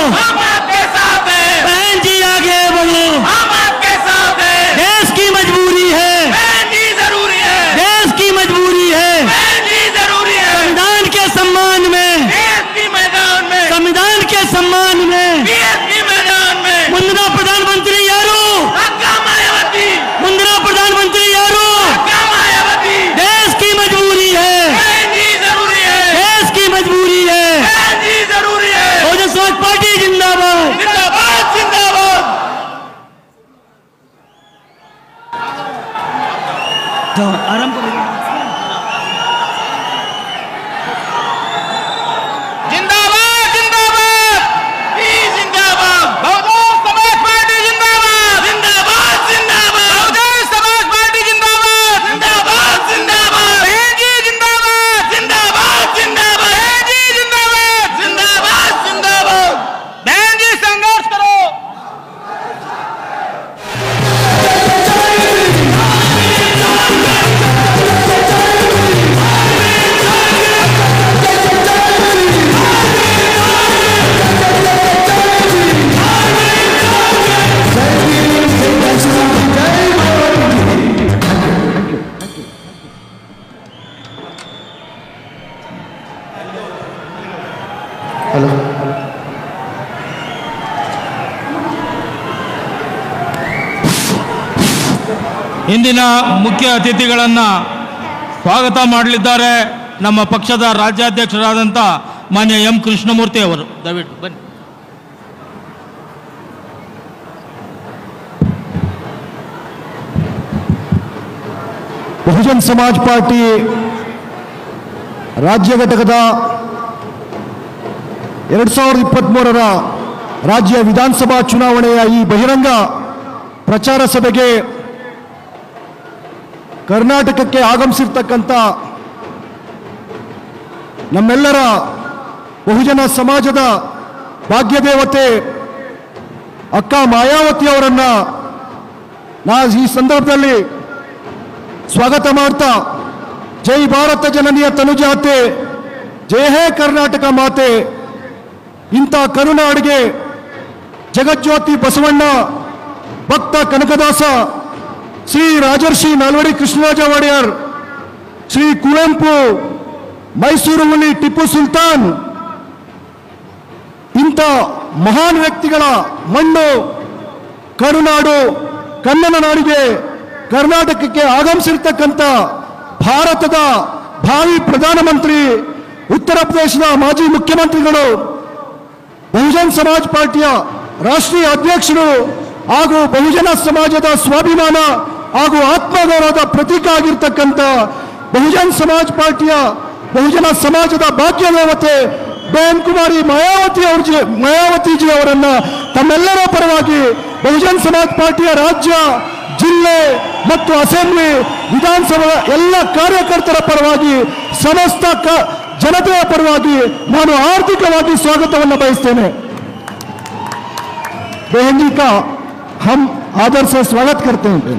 हम आपके साथ हैं। बहन जी आगे बढ़ो, हम आपके साथ हैं। देश की मजबूरी है, बहन जी जरूरी है, देश की मजबूरी है। बहन जी जरूरी है। संविधान के सम्मान में, बीएसपी मैदान में, संविधान के सम्मान में बीएसपी मैदान में मुंद्रा प्रधानमंत्री यारो, हक्का मायावती, मुंद्रा प्रधानमंत्री यारो, हक्का मायावती। देश की मजबूरी है, बहन जी जरूरी है, देश की मजबूरी है। बहन जी जरूरी है। बहुजन समाज पार्टी जिंदाबाद। जिंदाबाद जिंदाबाद। आराम करो। जिंदाबाद जिंदाबाद। ई जिंदाबाद। बहुजन समाज पार्टी जिंदाबाद। जिंदाबाद जिंदाबाद। बहुजन समाज पार्टी जिंदाबाद। जिंदाबाद जिंदाबाद। बहन जी जिंदाबाद। जिंदाबाद जिंदाबाद। बहन जी जिंदाबाद। जिंदाबाद जिंदाबाद। बहन जी संघर्ष करो। ಇಂದಿನ ಮುಖ್ಯ ಅತಿಥಿಗಳನ್ನು ಸ್ವಾಗತ ಮಾಡಲಿದ್ದಾರೆ ನಮ್ಮ ಪಕ್ಷದ ರಾಜ್ಯಾಧ್ಯಕ್ಷರಾದಂಥ ಮಾನ್ಯ ಎಂ ಕೃಷ್ಣಮೂರ್ತಿ ಅವರು. ದಯವಿಟ್ಟು ಬನ್ನಿ. ಬಹುಜನ್ ಸಮಾಜ್ ಪಾರ್ಟಿ ರಾಜ್ಯ ಘಟಕದ 2023ರ ರಾಜ್ಯ ವಿಧಾನಸಭಾ ಚುನಾವಣೆಯ ಈ ಬಹಿರಂಗ ಪ್ರಚಾರ ಸಭೆಗೆ ಕರ್ನಾಟಕಕ್ಕೆ ಆಗಮಿಸಿರ್ತಕ್ಕಂಥ ನಮ್ಮೆಲ್ಲರ ಬಹುಜನ ಸಮಾಜದ ಭಾಗ್ಯದೇವತೆ ಅಕ್ಕ ಮಾಯಾವತಿ ಅವರನ್ನ ನಾನು ಈ ಸಂದರ್ಭದಲ್ಲಿ ಸ್ವಾಗತ ಮಾಡ್ತಾ, ಜೈ ಭಾರತ ಜನನಿಯ ತನುಜಾತೆ, ಜಯ ಹೇ ಕರ್ನಾಟಕ ಮಾತೆ. ಇಂಥ ಕರುನಾಡಿಗೆ ಜಗಜ್ಯೋತಿ ಬಸವಣ್ಣ, ಭಕ್ತ ಕನಕದಾಸ, ಶ್ರೀ ರಾಜರ್ಷಿ ನಾಲ್ವಡಿ ಕೃಷ್ಣರಾಜ ಒಡೆಯರ್, ಶ್ರೀ ಕುವೆಂಪು, ಮೈಸೂರು ಹುಲಿ ಟಿಪ್ಪು ಸುಲ್ತಾನ್, ಇಂಥ ಮಹಾನ್ ವ್ಯಕ್ತಿಗಳ ಮಣ್ಣು ಕರುನಾಡು, ಕನ್ನಡ ನಾಡಿಗೆ ಕರ್ನಾಟಕಕ್ಕೆ ಆಗಮಿಸಿರ್ತಕ್ಕಂಥ ಭಾರತದ ಭಾವಿ ಪ್ರಧಾನಮಂತ್ರಿ, ಉತ್ತರ ಪ್ರದೇಶದ ಮಾಜಿ ಮುಖ್ಯಮಂತ್ರಿಗಳು, ಬಹುಜನ್ ಸಮಾಜ್ ಪಾರ್ಟಿಯ ರಾಷ್ಟ್ರೀಯ ಅಧ್ಯಕ್ಷರು ಹಾಗೂ ಬಹುಜನ ಸಮಾಜದ ಸ್ವಾಭಿಮಾನ ಹಾಗೂ ಆತ್ಮಗೌರವದ ಪ್ರತೀಕ ಆಗಿರ್ತಕ್ಕಂಥ ಬಹುಜನ್ ಸಮಾಜ್ ಪಾರ್ಟಿಯ ಬಹುಜನ ಸಮಾಜದ ಭಾಗ್ಯದೇವತೆ ಬಹನ್ ಕುಮಾರಿ ಮಾಯಾವತಿಜಿ ಅವರನ್ನ ತಮ್ಮೆಲ್ಲರ ಪರವಾಗಿ ಬಹುಜನ್ ಸಮಾಜ್ ಪಾರ್ಟಿಯ ರಾಜ್ಯ, ಜಿಲ್ಲೆ ಮತ್ತು ಅಸೆಂಬ್ಲಿ, ವಿಧಾನಸಭಾ ಎಲ್ಲ ಕಾರ್ಯಕರ್ತರ ಪರವಾಗಿ, ಸಮಸ್ತ ಜನತೆಯ ಪರವಾಗಿ ನಾನು ಆರ್ಥಿಕವಾಗಿ स्वागतವನ್ನು ಬಯಸ್ತೇನೆ. बहन जी का हम आदर से स्वागत करते हैं.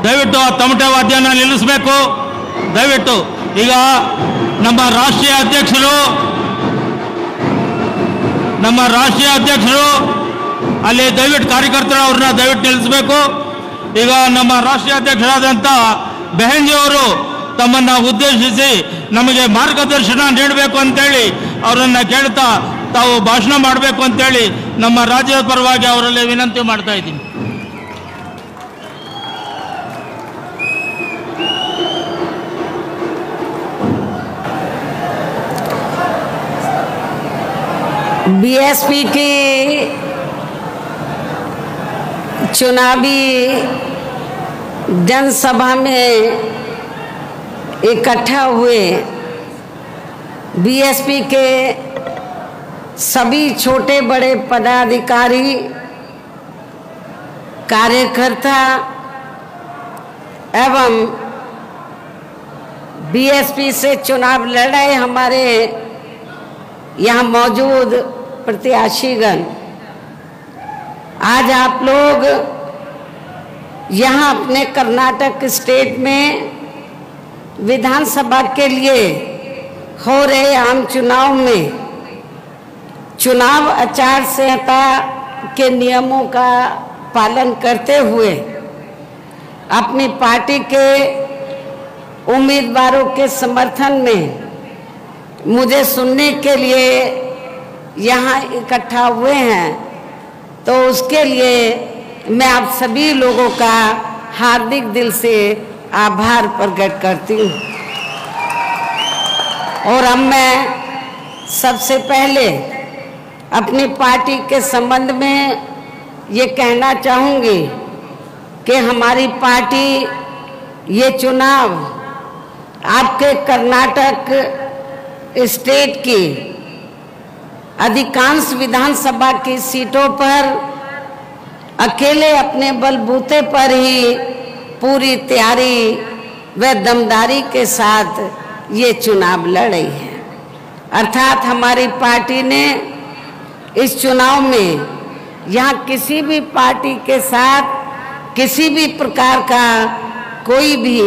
ದಯವಿಟ್ಟು ಆ ತಮಟೆ ವಾದ್ಯನ ನಿಲ್ಲಿಸಬೇಕು. ದಯವಿಟ್ಟು ಈಗ ನಮ್ಮ ರಾಷ್ಟ್ರೀಯ ಅಧ್ಯಕ್ಷರು ಅಲ್ಲಿ ದಯವಿಟ್ಟು ಕಾರ್ಯಕರ್ತರು ಅವ್ರನ್ನ ದಯವಿಟ್ಟು ನಿಲ್ಲಿಸಬೇಕು. ಈಗ ನಮ್ಮ ರಾಷ್ಟ್ರೀಯ ಅಧ್ಯಕ್ಷರಾದಂಥ ಬೆಹನ್ಜಿ ಅವರು ತಮ್ಮನ್ನು ಉದ್ದೇಶಿಸಿ ನಮಗೆ ಮಾರ್ಗದರ್ಶನ ನೀಡಬೇಕು ಅಂತೇಳಿ ಅವರನ್ನು ಕೇಳ್ತಾ ತಾವು ಭಾಷಣ ಮಾಡಬೇಕು ಅಂತೇಳಿ ನಮ್ಮ ರಾಜ್ಯದ ಪರವಾಗಿ ಅವರಲ್ಲಿ ವಿನಂತಿ ಮಾಡ್ತಾ ಇದ್ದೀನಿ. बीएसपी की चुनावी जनसभा में इकट्ठा हुए बीएसपी के सभी छोटे बड़े पदाधिकारी, कार्यकर्ता एवं बीएसपी से चुनाव लड़ रहे हमारे यहाँ मौजूद प्रत्याशीगण, आज आप लोग यहाँ अपने कर्नाटक स्टेट में विधानसभा के लिए हो रहे आम चुनाव में चुनाव आचार संहिता के नियमों का पालन करते हुए अपनी पार्टी के उम्मीदवारों के समर्थन में मुझे सुनने के लिए यहाँ इकट्ठा हुए हैं, तो उसके लिए मैं आप सभी लोगों का हार्दिक दिल से आभार प्रकट करती हूँ। और अब मैं सबसे पहले अपनी पार्टी के संबंध में ये कहना चाहूँगी कि हमारी पार्टी ये चुनाव आपके कर्नाटक स्टेट की अधिकांश विधानसभा की सीटों पर अकेले अपने बलबूते पर ही पूरी तैयारी व दमदारी के साथ ये चुनाव लड़ रही है। अर्थात हमारी पार्टी ने इस चुनाव में यहाँ किसी भी पार्टी के साथ किसी भी प्रकार का कोई भी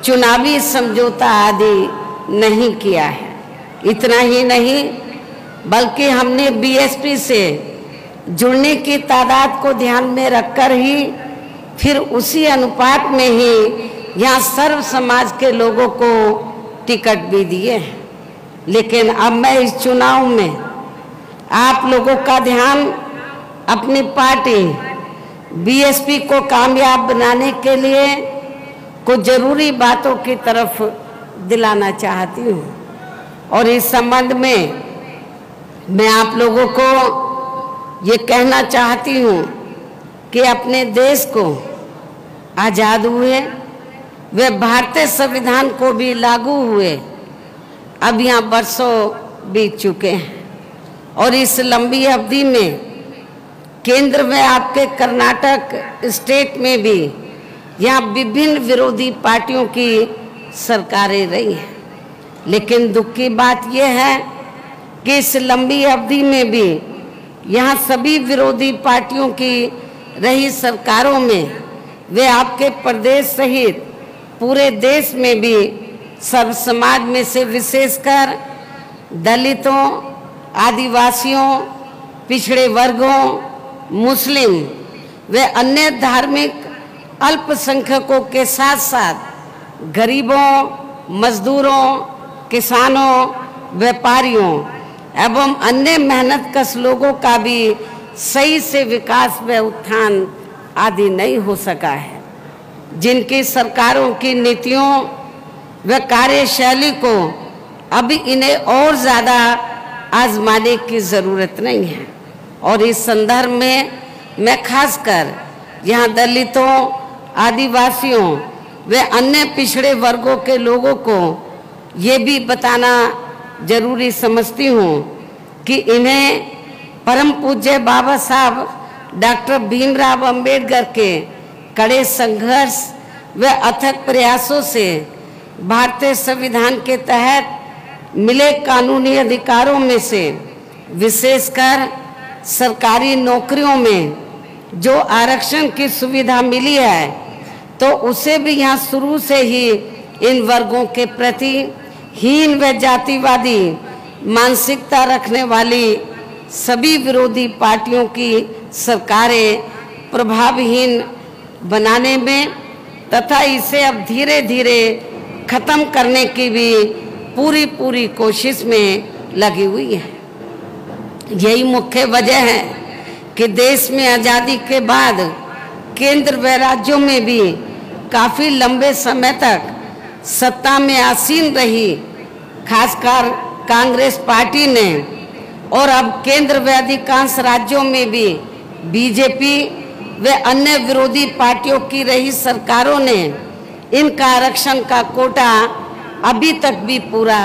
चुनावी समझौता आदि नहीं किया है। इतना ही नहीं बल्कि हमने बीएसपी से जुड़ने की तादाद को ध्यान में रखकर ही फिर उसी अनुपात में ही यहाँ सर्व समाज के लोगों को टिकट भी दिए हैं। लेकिन अब मैं इस चुनाव में आप लोगों का ध्यान अपनी पार्टी बीएसपी को कामयाब बनाने के लिए कुछ जरूरी बातों की तरफ दिलाना चाहती हूँ। और इस संबंध में मैं आप लोगों को ये कहना चाहती हूँ कि अपने देश को आज़ाद हुए वे भारतीय संविधान को भी लागू हुए अब यहाँ वर्षों बीत चुके हैं, और इस लंबी अवधि में केंद्र में आपके कर्नाटक स्टेट में भी यहाँ विभिन्न विरोधी पार्टियों की सरकारें रही हैं। लेकिन दुख की बात यह है कि इस लंबी अवधि में भी यहाँ सभी विरोधी पार्टियों की रही सरकारों में वे आपके प्रदेश सहित पूरे देश में भी सर्व समाज में से विशेषकर दलितों, आदिवासियों, पिछड़े वर्गों, मुस्लिम व अन्य धार्मिक अल्पसंख्यकों के साथ साथ गरीबों, मजदूरों, किसानों, व्यापारियों एवं अन्य मेहनतकश लोगों का भी सही से विकास व उत्थान आदि नहीं हो सका है, जिनकी सरकारों की नीतियों व कार्यशैली को अभी इन्हें और ज़्यादा आजमाने की ज़रूरत नहीं है। और इस संदर्भ में मैं खासकर यहाँ दलितों, आदिवासियों व अन्य पिछड़े वर्गों के लोगों को ये भी बताना जरूरी समझती हूँ कि इन्हें परम पूज्य बाबा साहब डॉक्टर भीमराव अंबेडकर के कड़े संघर्ष व अथक प्रयासों से भारतीय संविधान के तहत मिले कानूनी अधिकारों में से विशेषकर सरकारी नौकरियों में जो आरक्षण की सुविधा मिली है, तो उसे भी यहाँ शुरू से ही इन वर्गों के प्रति हीन व जातिवादी मानसिकता रखने वाली सभी विरोधी पार्टियों की सरकारें प्रभावहीन बनाने में तथा इसे अब धीरे धीरे खत्म करने की भी पूरी कोशिश में लगी हुई है। यही मुख्य वजह है कि देश में आज़ादी के बाद केंद्र व राज्यों में भी काफ़ी लंबे समय तक सत्ता में आसीन रही खासकर कांग्रेस पार्टी ने और अब केंद्र व अधिकांश राज्यों में भी बीजेपी व अन्य विरोधी पार्टियों की रही सरकारों ने इनका आरक्षण का कोटा अभी तक भी पूरा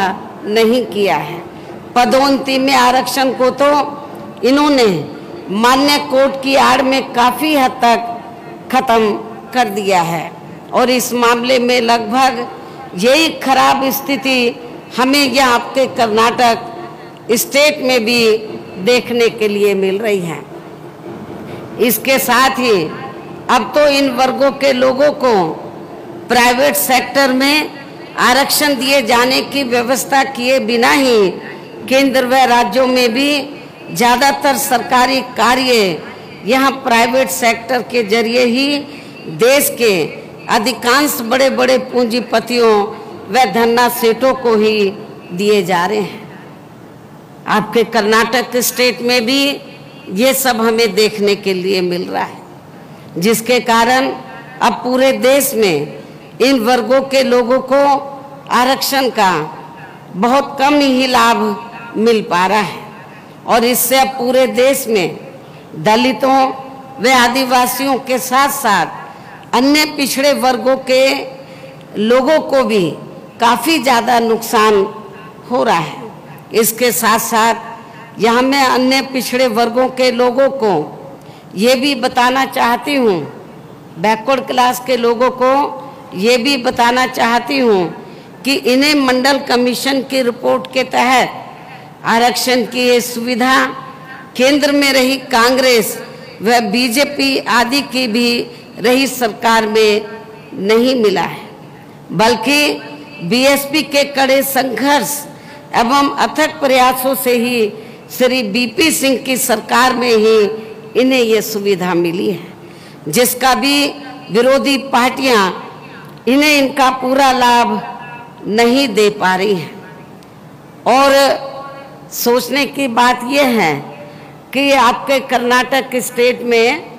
नहीं किया है। पदोन्नति में आरक्षण को तो इन्होंने मान्य कोर्ट की आड़ में काफी हद तक खत्म कर दिया है और इस मामले में लगभग यही खराब स्थिति हमें यहाँ आपके कर्नाटक स्टेट में भी देखने के लिए मिल रही है। इसके साथ ही अब तो इन वर्गों के लोगों को प्राइवेट सेक्टर में आरक्षण दिए जाने की व्यवस्था किए बिना ही केंद्र व राज्यों में भी ज़्यादातर सरकारी कार्य यहाँ प्राइवेट सेक्टर के जरिए ही देश के अधिकांश बड़े बड़े पूंजीपतियों व धन्ना सेठों को ही दिए जा रहे हैं। आपके कर्नाटक स्टेट में भी ये सब हमें देखने के लिए मिल रहा है, जिसके कारण अब पूरे देश में इन वर्गों के लोगों को आरक्षण का बहुत कम ही लाभ मिल पा रहा है और इससे अब पूरे देश में दलितों व आदिवासियों के साथ साथ अन्य पिछड़े वर्गों के लोगों को भी काफ़ी ज़्यादा नुकसान हो रहा है। इसके साथ साथ यहाँ मैं अन्य पिछड़े वर्गों के लोगों को ये भी बताना चाहती हूँ, बैकवर्ड क्लास के लोगों को ये भी बताना चाहती हूँ कि इन्हें मंडल कमीशन की रिपोर्ट के तहत आरक्षण की ये सुविधा केंद्र में रही कांग्रेस व बीजेपी आदि की भी रही सरकार में नहीं मिला है, बल्कि बीएसपी के कड़े संघर्ष एवं अथक प्रयासों से ही श्री बीपी सिंह की सरकार में ही इन्हें ये सुविधा मिली है, जिसका भी विरोधी पार्टियां इन्हें इनका पूरा लाभ नहीं दे पा रही हैं। और सोचने की बात यह है कि आपके कर्नाटक स्टेट में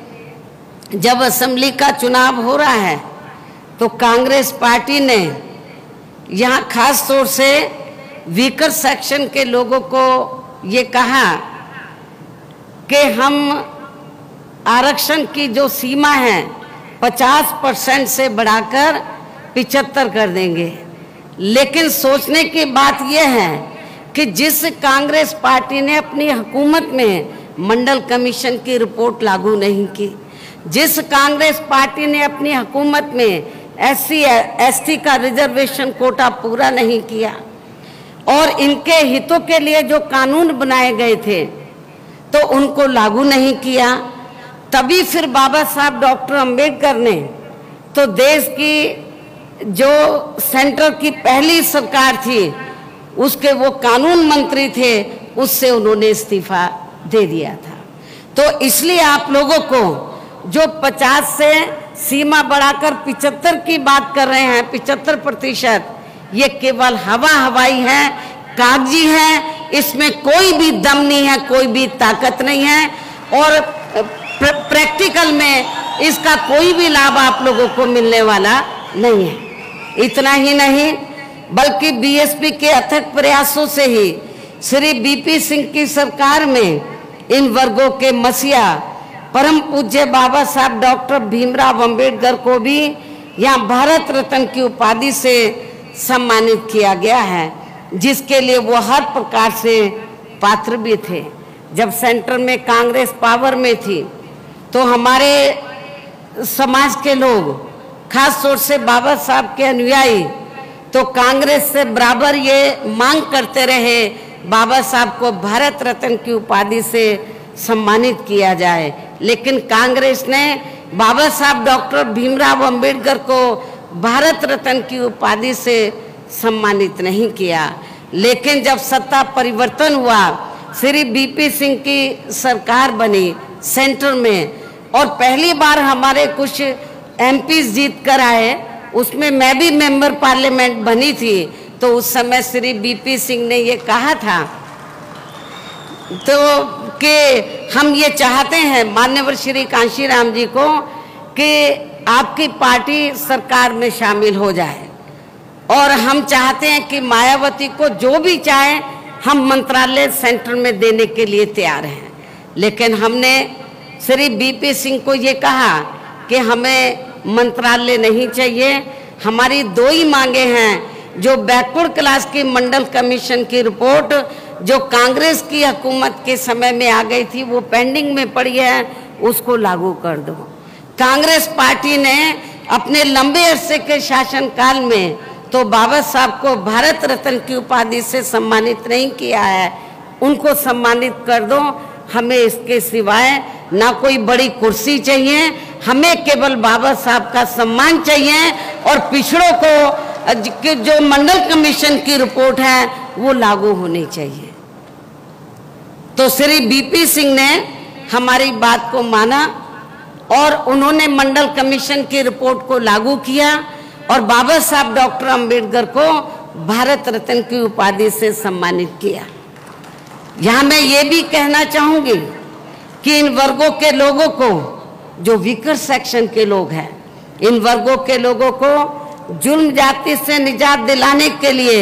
जब असेंबली का चुनाव हो रहा है तो कांग्रेस पार्टी ने यहाँ खास तौर से वीकर सेक्शन के लोगों को ये कहा कि हम आरक्षण की जो सीमा है 50% से बढ़ाकर 75 कर देंगे। लेकिन सोचने की बात यह है कि जिस कांग्रेस पार्टी ने अपनी हुकूमत में मंडल कमीशन की रिपोर्ट लागू नहीं की, जिस कांग्रेस पार्टी ने अपनी हुकूमत में SC ST का रिजर्वेशन कोटा पूरा नहीं किया और इनके हितों के लिए जो कानून बनाए गए थे तो उनको लागू नहीं किया, तभी फिर बाबा साहब डॉक्टर अंबेडकर ने तो देश की जो सेंटर की पहली सरकार थी उसके वो कानून मंत्री थे, उससे उन्होंने इस्तीफा दे दिया था। तो इसलिए आप लोगों को जो 50 से सीमा बढ़ाकर 75 की बात कर रहे हैं, 75%, ये केवल हवाई है, कागजी है, इसमें कोई भी दम नहीं है, कोई भी ताकत नहीं है और प्रैक्टिकल में इसका कोई भी लाभ आप लोगों को मिलने वाला नहीं है। इतना ही नहीं बल्कि बीएसपी के अथक प्रयासों से ही श्री बीपी सिंह की सरकार में इन वर्गों के मसीहा परम पूज्य बाबा साहब डॉक्टर भीमराव अंबेडकर को भी यहाँ भारत रत्न की उपाधि से सम्मानित किया गया है, जिसके लिए वो हर प्रकार से पात्र भी थे। जब सेंटर में कांग्रेस पावर में थी तो हमारे समाज के लोग खास तौर से बाबा साहब के अनुयायी तो कांग्रेस से बराबर ये मांग करते रहे बाबा साहब को भारत रत्न की उपाधि से सम्मानित किया जाए, लेकिन कांग्रेस ने बाबा साहब डॉक्टर भीमराव अंबेडकर को भारत रत्न की उपाधि से सम्मानित नहीं किया। लेकिन जब सत्ता परिवर्तन हुआ, श्री बीपी सिंह की सरकार बनी सेंटर में और पहली बार हमारे कुछ एमपीज जीत कर आए, उसमें मैं भी मेंबर पार्लियामेंट बनी थी, तो उस समय श्री बीपी सिंह ने ये कहा था तो कि हम ये चाहते हैं माननीय श्री कांशीराम जी को कि आपकी पार्टी सरकार में शामिल हो जाए और हम चाहते हैं कि मायावती को जो भी चाहे हम मंत्रालय सेंटर में देने के लिए तैयार हैं। लेकिन हमने श्री बीपी सिंह को ये कहा कि हमें मंत्रालय नहीं चाहिए, हमारी 2 ही मांगे हैं। जो बैकवर्ड क्लास की मंडल कमीशन की रिपोर्ट जो कांग्रेस की हुकूमत के समय में आ गई थी वो पेंडिंग में पड़ी है, उसको लागू कर दो। कांग्रेस पार्टी ने अपने लंबे अरसे के शासनकाल में तो बाबा साहब को भारत रत्न की उपाधि से सम्मानित नहीं किया है, उनको सम्मानित कर दो। हमें इसके सिवाय ना कोई बड़ी कुर्सी चाहिए, हमें केवल बाबा साहब का सम्मान चाहिए और पिछड़ों को जो मंडल कमीशन की रिपोर्ट है वो लागू होनी चाहिए। तो श्री बीपी सिंह ने हमारी बात को माना और उन्होंने मंडल कमीशन की रिपोर्ट को लागू किया और बाबा साहब डॉक्टर अंबेडकर को भारत रत्न की उपाधि से सम्मानित किया। यहाँ मैं ये भी कहना चाहूंगी कि इन वर्गों के लोगों को, जो वीकर सेक्शन के लोग हैं, इन वर्गों के लोगों को जुल्म जाति से निजात दिलाने के लिए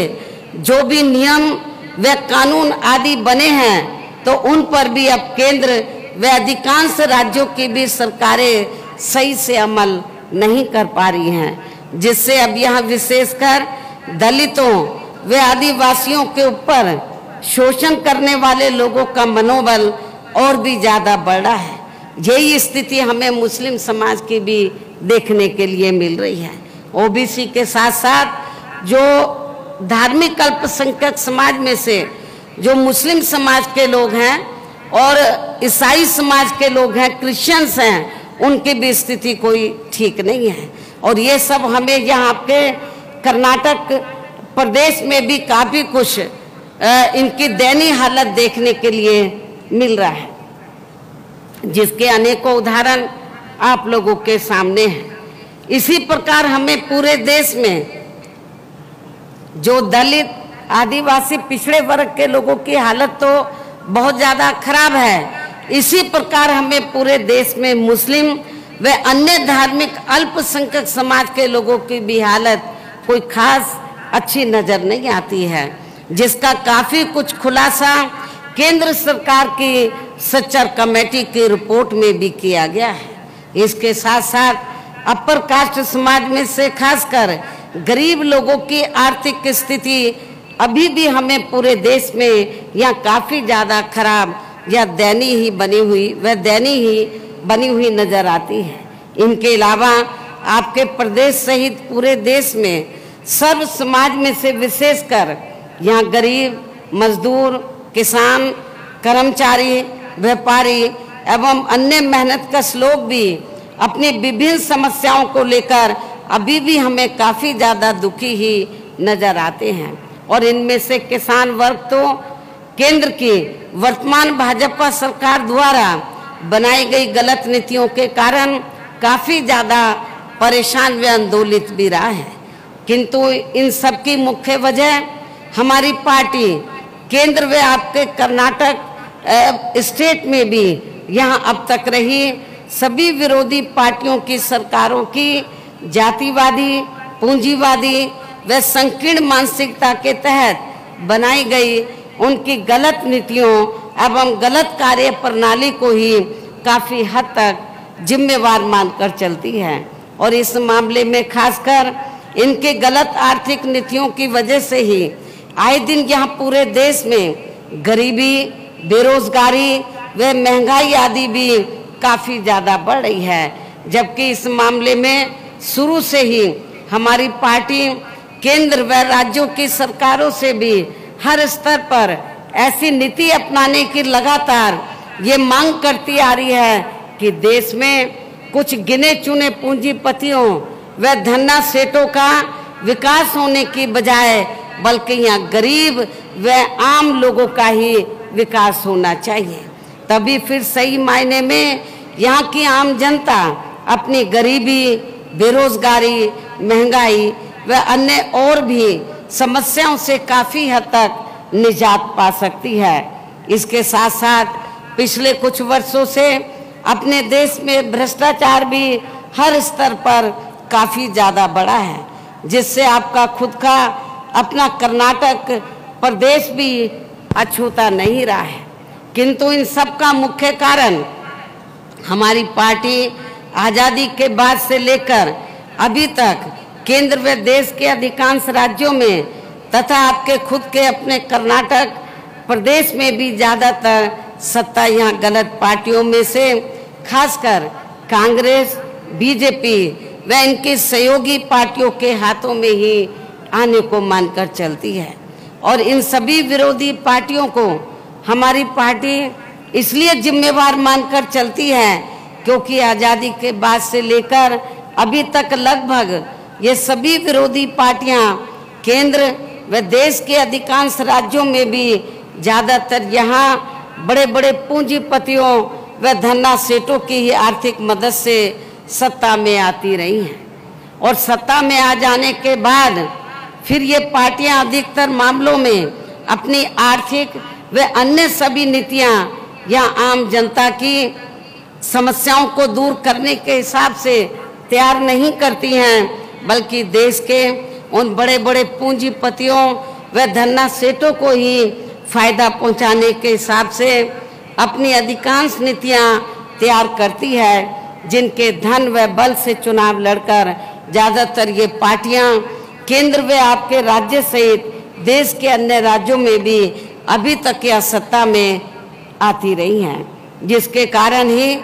जो भी नियम व कानून आदि बने हैं, तो उन पर भी अब केंद्र व अधिकांश राज्यों की भी सरकारें सही से अमल नहीं कर पा रही हैं, जिससे अब यहाँ विशेषकर दलितों व आदिवासियों के ऊपर शोषण करने वाले लोगों का मनोबल और भी ज़्यादा बढ़ रहा है। यही स्थिति हमें मुस्लिम समाज की भी देखने के लिए मिल रही है। ओबीसी के साथ साथ जो धार्मिक अल्पसंख्यक समाज में से जो मुस्लिम समाज के लोग हैं और ईसाई समाज के लोग हैं, क्रिश्चियंस हैं, उनकी भी स्थिति कोई ठीक नहीं है। और ये सब हमें यहाँ के कर्नाटक प्रदेश में भी काफ़ी कुछ इनकी दयनीय हालत देखने के लिए मिल रहा है, जिसके अनेकों उदाहरण आप लोगों के सामने हैं। इसी प्रकार हमें पूरे देश में जो दलित आदिवासी पिछड़े वर्ग के लोगों की हालत तो बहुत ज़्यादा खराब है, इसी प्रकार हमें पूरे देश में मुस्लिम व अन्य धार्मिक अल्पसंख्यक समाज के लोगों की भी हालत कोई खास अच्छी नज़र नहीं आती है, जिसका काफ़ी कुछ खुलासा केंद्र सरकार की सच्चर कमेटी की रिपोर्ट में भी किया गया है। इसके साथ साथ अपर कास्ट समाज में से खासकर गरीब लोगों की आर्थिक स्थिति अभी भी हमें पूरे देश में या काफ़ी ज़्यादा खराब या दयनीय बनी हुई नज़र आती है। इनके अलावा आपके प्रदेश सहित पूरे देश में सर्व समाज में से विशेषकर यहाँ गरीब, मजदूर, किसान, कर्मचारी, व्यापारी एवं अन्य मेहनतकश लोग भी अपनी विभिन्न समस्याओं को लेकर अभी भी हमें काफ़ी ज़्यादा दुखी ही नज़र आते हैं। और इनमें से किसान वर्ग तो केंद्र की वर्तमान भाजपा सरकार द्वारा बनाई गई गलत नीतियों के कारण काफ़ी ज़्यादा परेशान व आंदोलित भी रहा है। किंतु इन सब की मुख्य वजह हमारी पार्टी केंद्र व आपके कर्नाटक स्टेट में भी यहाँ अब तक रही सभी विरोधी पार्टियों की सरकारों की जातिवादी, पूंजीवादी व संकीर्ण मानसिकता के तहत बनाई गई उनकी गलत नीतियों एवं गलत कार्य प्रणाली को ही काफ़ी हद तक जिम्मेवार मानकर चलती है। और इस मामले में खासकर इनके गलत आर्थिक नीतियों की वजह से ही आए दिन यहाँ पूरे देश में गरीबी, बेरोजगारी व महंगाई आदि भी काफ़ी ज़्यादा बढ़ रही है। जबकि इस मामले में शुरू से ही हमारी पार्टी केंद्र व राज्यों की सरकारों से भी हर स्तर पर ऐसी नीति अपनाने की लगातार ये मांग करती आ रही है कि देश में कुछ गिने चुने पूंजीपतियों व धन्ना सेठों का विकास होने की बजाय बल्कि यहाँ गरीब व आम लोगों का ही विकास होना चाहिए। तभी फिर सही मायने में यहाँ की आम जनता अपनी गरीबी, बेरोजगारी, महंगाई व अन्य और भी समस्याओं से काफ़ी हद तक निजात पा सकती है। इसके साथ साथ पिछले कुछ वर्षों से अपने देश में भ्रष्टाचार भी हर स्तर पर काफ़ी ज़्यादा बढ़ा है, जिससे आपका खुद का अपना कर्नाटक प्रदेश भी अछूता नहीं रहा है। किंतु इन सब का मुख्य कारण हमारी पार्टी आज़ादी के बाद से लेकर अभी तक केंद्र व देश के अधिकांश राज्यों में तथा आपके खुद के अपने कर्नाटक प्रदेश में भी ज़्यादातर सत्ता यहाँ गलत पार्टियों में से खासकर कांग्रेस, बीजेपी व इनकी सहयोगी पार्टियों के हाथों में ही आने को मानकर चलती है। और इन सभी विरोधी पार्टियों को हमारी पार्टी इसलिए जिम्मेवार मानकर चलती है क्योंकि आज़ादी के बाद से लेकर अभी तक लगभग ये सभी विरोधी पार्टियां केंद्र व देश के अधिकांश राज्यों में भी ज़्यादातर यहाँ बड़े बड़े पूंजीपतियों व धन्ना सेठों की ही आर्थिक मदद से सत्ता में आती रही हैं। और सत्ता में आ जाने के बाद फिर ये पार्टियां अधिकतर मामलों में अपनी आर्थिक व अन्य सभी नीतियां या आम जनता की समस्याओं को दूर करने के हिसाब से तैयार नहीं करती हैं, बल्कि देश के उन बड़े बड़े पूंजीपतियों व धन्ना सेठों को ही फायदा पहुंचाने के हिसाब से अपनी अधिकांश नीतियां तैयार करती है, जिनके धन व बल से चुनाव लड़कर ज़्यादातर ये पार्टियां केंद्र व आपके राज्य सहित देश के अन्य राज्यों में भी अभी तक यह सत्ता में आती रही हैं, जिसके कारण ही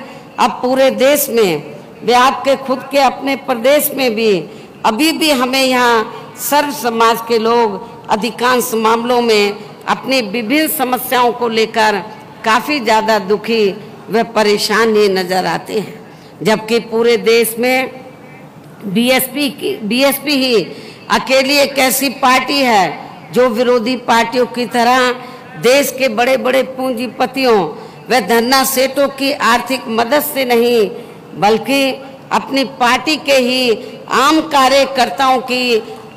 अब पूरे देश में व आपके खुद के अपने प्रदेश में भी अभी भी हमें यहाँ सर्व समाज के लोग अधिकांश मामलों में अपनी विभिन्न समस्याओं को लेकर काफ़ी ज़्यादा दुखी व परेशान ही नजर आते हैं। जबकि पूरे देश में बीएसपी ही अकेली एक ऐसी पार्टी है जो विरोधी पार्टियों की तरह देश के बड़े बड़े पूंजीपतियों व धन्ना सेठों की आर्थिक मदद से नहीं बल्कि अपनी पार्टी के ही आम कार्यकर्ताओं की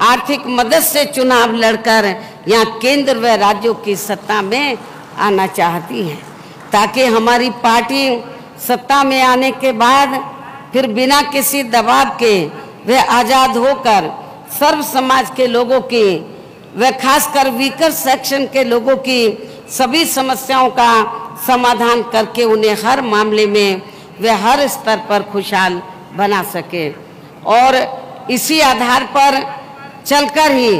आर्थिक मदद से चुनाव लड़कर यहाँ केंद्र व राज्यों की सत्ता में आना चाहती है, ताकि हमारी पार्टी सत्ता में आने के बाद फिर बिना किसी दबाव के व आज़ाद होकर सर्व समाज के लोगों की व खासकर वीकर सेक्शन के लोगों की सभी समस्याओं का समाधान करके उन्हें हर मामले में व हर स्तर पर खुशहाल बना सके। और इसी आधार पर चलकर ही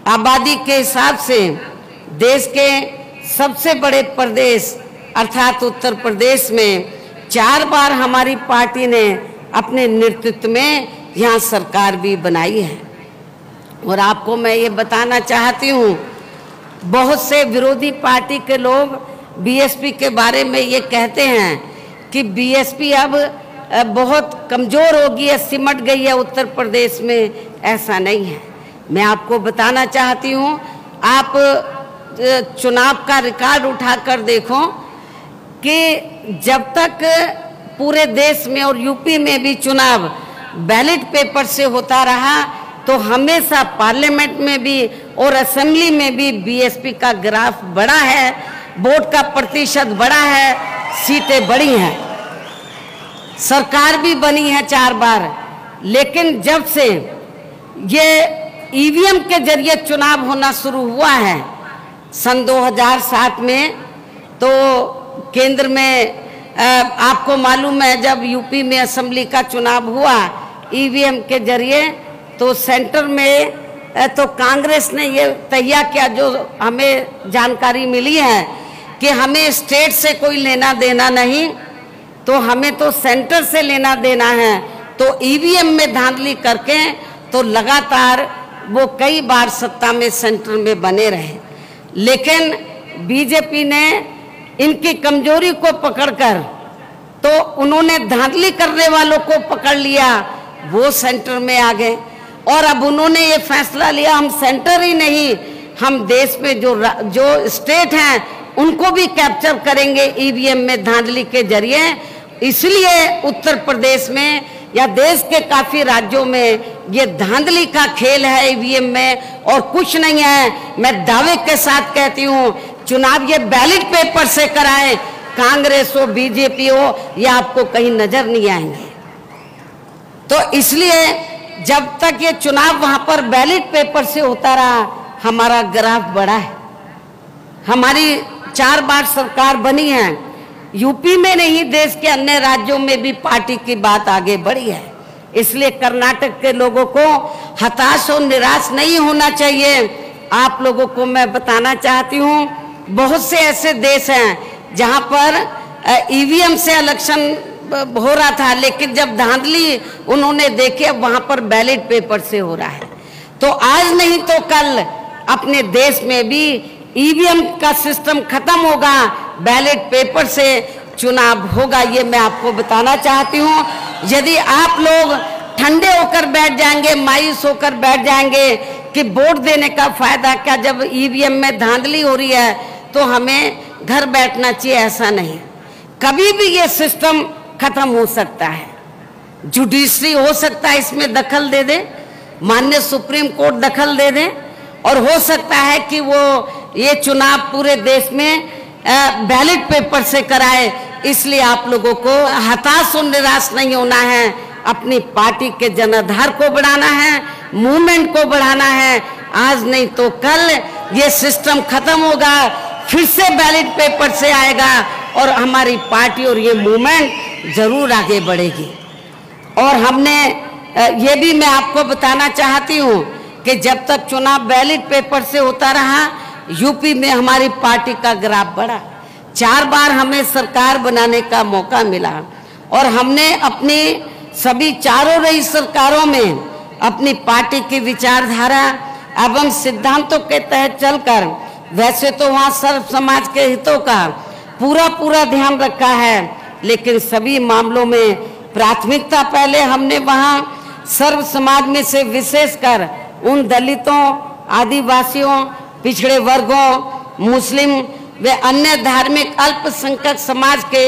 आबादी के हिसाब से देश के सबसे बड़े प्रदेश अर्थात उत्तर प्रदेश में 4 बार हमारी पार्टी ने अपने नेतृत्व में यहाँ सरकार भी बनाई है। और आपको मैं ये बताना चाहती हूँ, बहुत से विरोधी पार्टी के लोग बीएसपी के बारे में ये कहते हैं कि बीएसपी अब बहुत कमज़ोर होगी है, सिमट गई है उत्तर प्रदेश में। ऐसा नहीं है। मैं आपको बताना चाहती हूँ, आप चुनाव का रिकॉर्ड उठाकर देखो कि जब तक पूरे देश में और यूपी में भी चुनाव बैलेट पेपर से होता रहा तो हमेशा पार्लियामेंट में भी और असेंबली में भी बीएसपी का ग्राफ बड़ा है, वोट का प्रतिशत बड़ा है, सीटें बड़ी हैं, सरकार भी बनी है 4 बार। लेकिन जब से ये ईवीएम के जरिए चुनाव होना शुरू हुआ है सन 2007 में, तो केंद्र में आपको मालूम है जब यूपी में असेंबली का चुनाव हुआ ईवीएम के जरिए, तो सेंटर में तो कांग्रेस ने ये तैयार किया, जो हमें जानकारी मिली है कि हमें स्टेट से कोई लेना देना नहीं, तो हमें तो सेंटर से लेना देना है। तो ईवीएम में धांधली करके तो लगातार वो कई बार सत्ता में सेंटर में बने रहे। लेकिन बीजेपी ने इनकी कमजोरी को पकड़कर तो उन्होंने धांधली करने वालों को पकड़ लिया, वो सेंटर में आ गए। और अब उन्होंने ये फैसला लिया हम सेंटर ही नहीं, हम देश में जो स्टेट हैं उनको भी कैप्चर करेंगे ईवीएम में धांधली के जरिए। इसलिए उत्तर प्रदेश में या देश के काफी राज्यों में ये धांधली का खेल है ईवीएम में, और कुछ नहीं है। मैं दावे के साथ कहती हूँ चुनाव ये बैलेट पेपर से कराएं, कांग्रेस हो बीजेपी हो, ये आपको कहीं नजर नहीं आएंगे। तो इसलिए जब तक ये चुनाव वहां पर बैलेट पेपर से होता रहा, हमारा ग्राफ बढ़ा है, हमारी 4 बार सरकार बनी है। यूपी में नहीं, देश के अन्य राज्यों में भी पार्टी की बात आगे बढ़ी है। इसलिए कर्नाटक के लोगों को हताश और निराश नहीं होना चाहिए। आप लोगों को मैं बताना चाहती हूँ, बहुत से ऐसे देश हैं जहाँ पर ईवीएम से इलेक्शन हो रहा था, लेकिन जब धांधली उन्होंने देखी, अब वहाँ पर बैलेट पेपर से हो रहा है। तो आज नहीं तो कल अपने देश में भी ईवीएम का सिस्टम खत्म होगा, बैलेट पेपर से चुनाव होगा। ये मैं आपको बताना चाहती हूँ। यदि आप लोग ठंडे होकर बैठ जाएंगे, मायूस होकर बैठ जाएंगे कि वोट देने का फायदा क्या, जब ईवीएम में धांधली हो रही है तो हमें घर बैठना चाहिए, ऐसा नहीं। कभी भी ये सिस्टम खत्म हो सकता है। जुडिशरी हो सकता है इसमें दखल दे दे, माननीय सुप्रीम कोर्ट दखल दे दे, और हो सकता है कि वो ये चुनाव पूरे देश में बैलेट पेपर से कराए। इसलिए आप लोगों को हताश और निराश नहीं होना है, अपनी पार्टी के जनाधार को बढ़ाना है, मूवमेंट को बढ़ाना है। आज नहीं तो कल ये सिस्टम खत्म होगा, फिर से बैलेट पेपर से आएगा और हमारी पार्टी और ये मूवमेंट जरूर आगे बढ़ेगी। और हमने ये भी मैं आपको बताना चाहती हूँ कि जब तक चुनाव बैलेट पेपर से होता रहा, यूपी में हमारी पार्टी का ग्राफ बढ़ा। 4 बार हमें सरकार बनाने का मौका मिला और हमने अपनी सभी चारों रही सरकारों में अपनी पार्टी की विचारधारा एवं सिद्धांतों के तहत चलकर, वैसे तो वहाँ सर्व समाज के हितों का पूरा ध्यान रखा है, लेकिन सभी मामलों में प्राथमिकता पहले हमने वहाँ सर्व समाज में से विशेषकर उन दलितों, आदिवासियों, पिछड़े वर्गों, मुस्लिम व अन्य धार्मिक अल्पसंख्यक समाज के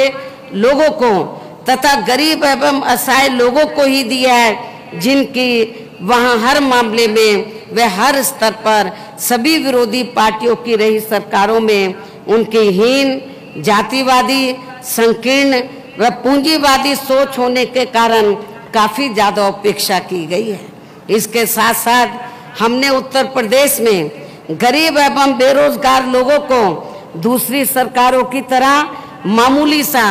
लोगों को तथा गरीब एवं असहाय लोगों को ही दिया है, जिनकी वहाँ हर मामले में व हर स्तर पर सभी विरोधी पार्टियों की रही सरकारों में उनकी हीन, जातिवादी, संकीर्ण व पूंजीवादी सोच होने के कारण काफ़ी ज़्यादा उपेक्षा की गई है। इसके साथ साथ हमने उत्तर प्रदेश में गरीब एवं बेरोजगार लोगों को दूसरी सरकारों की तरह मामूली सा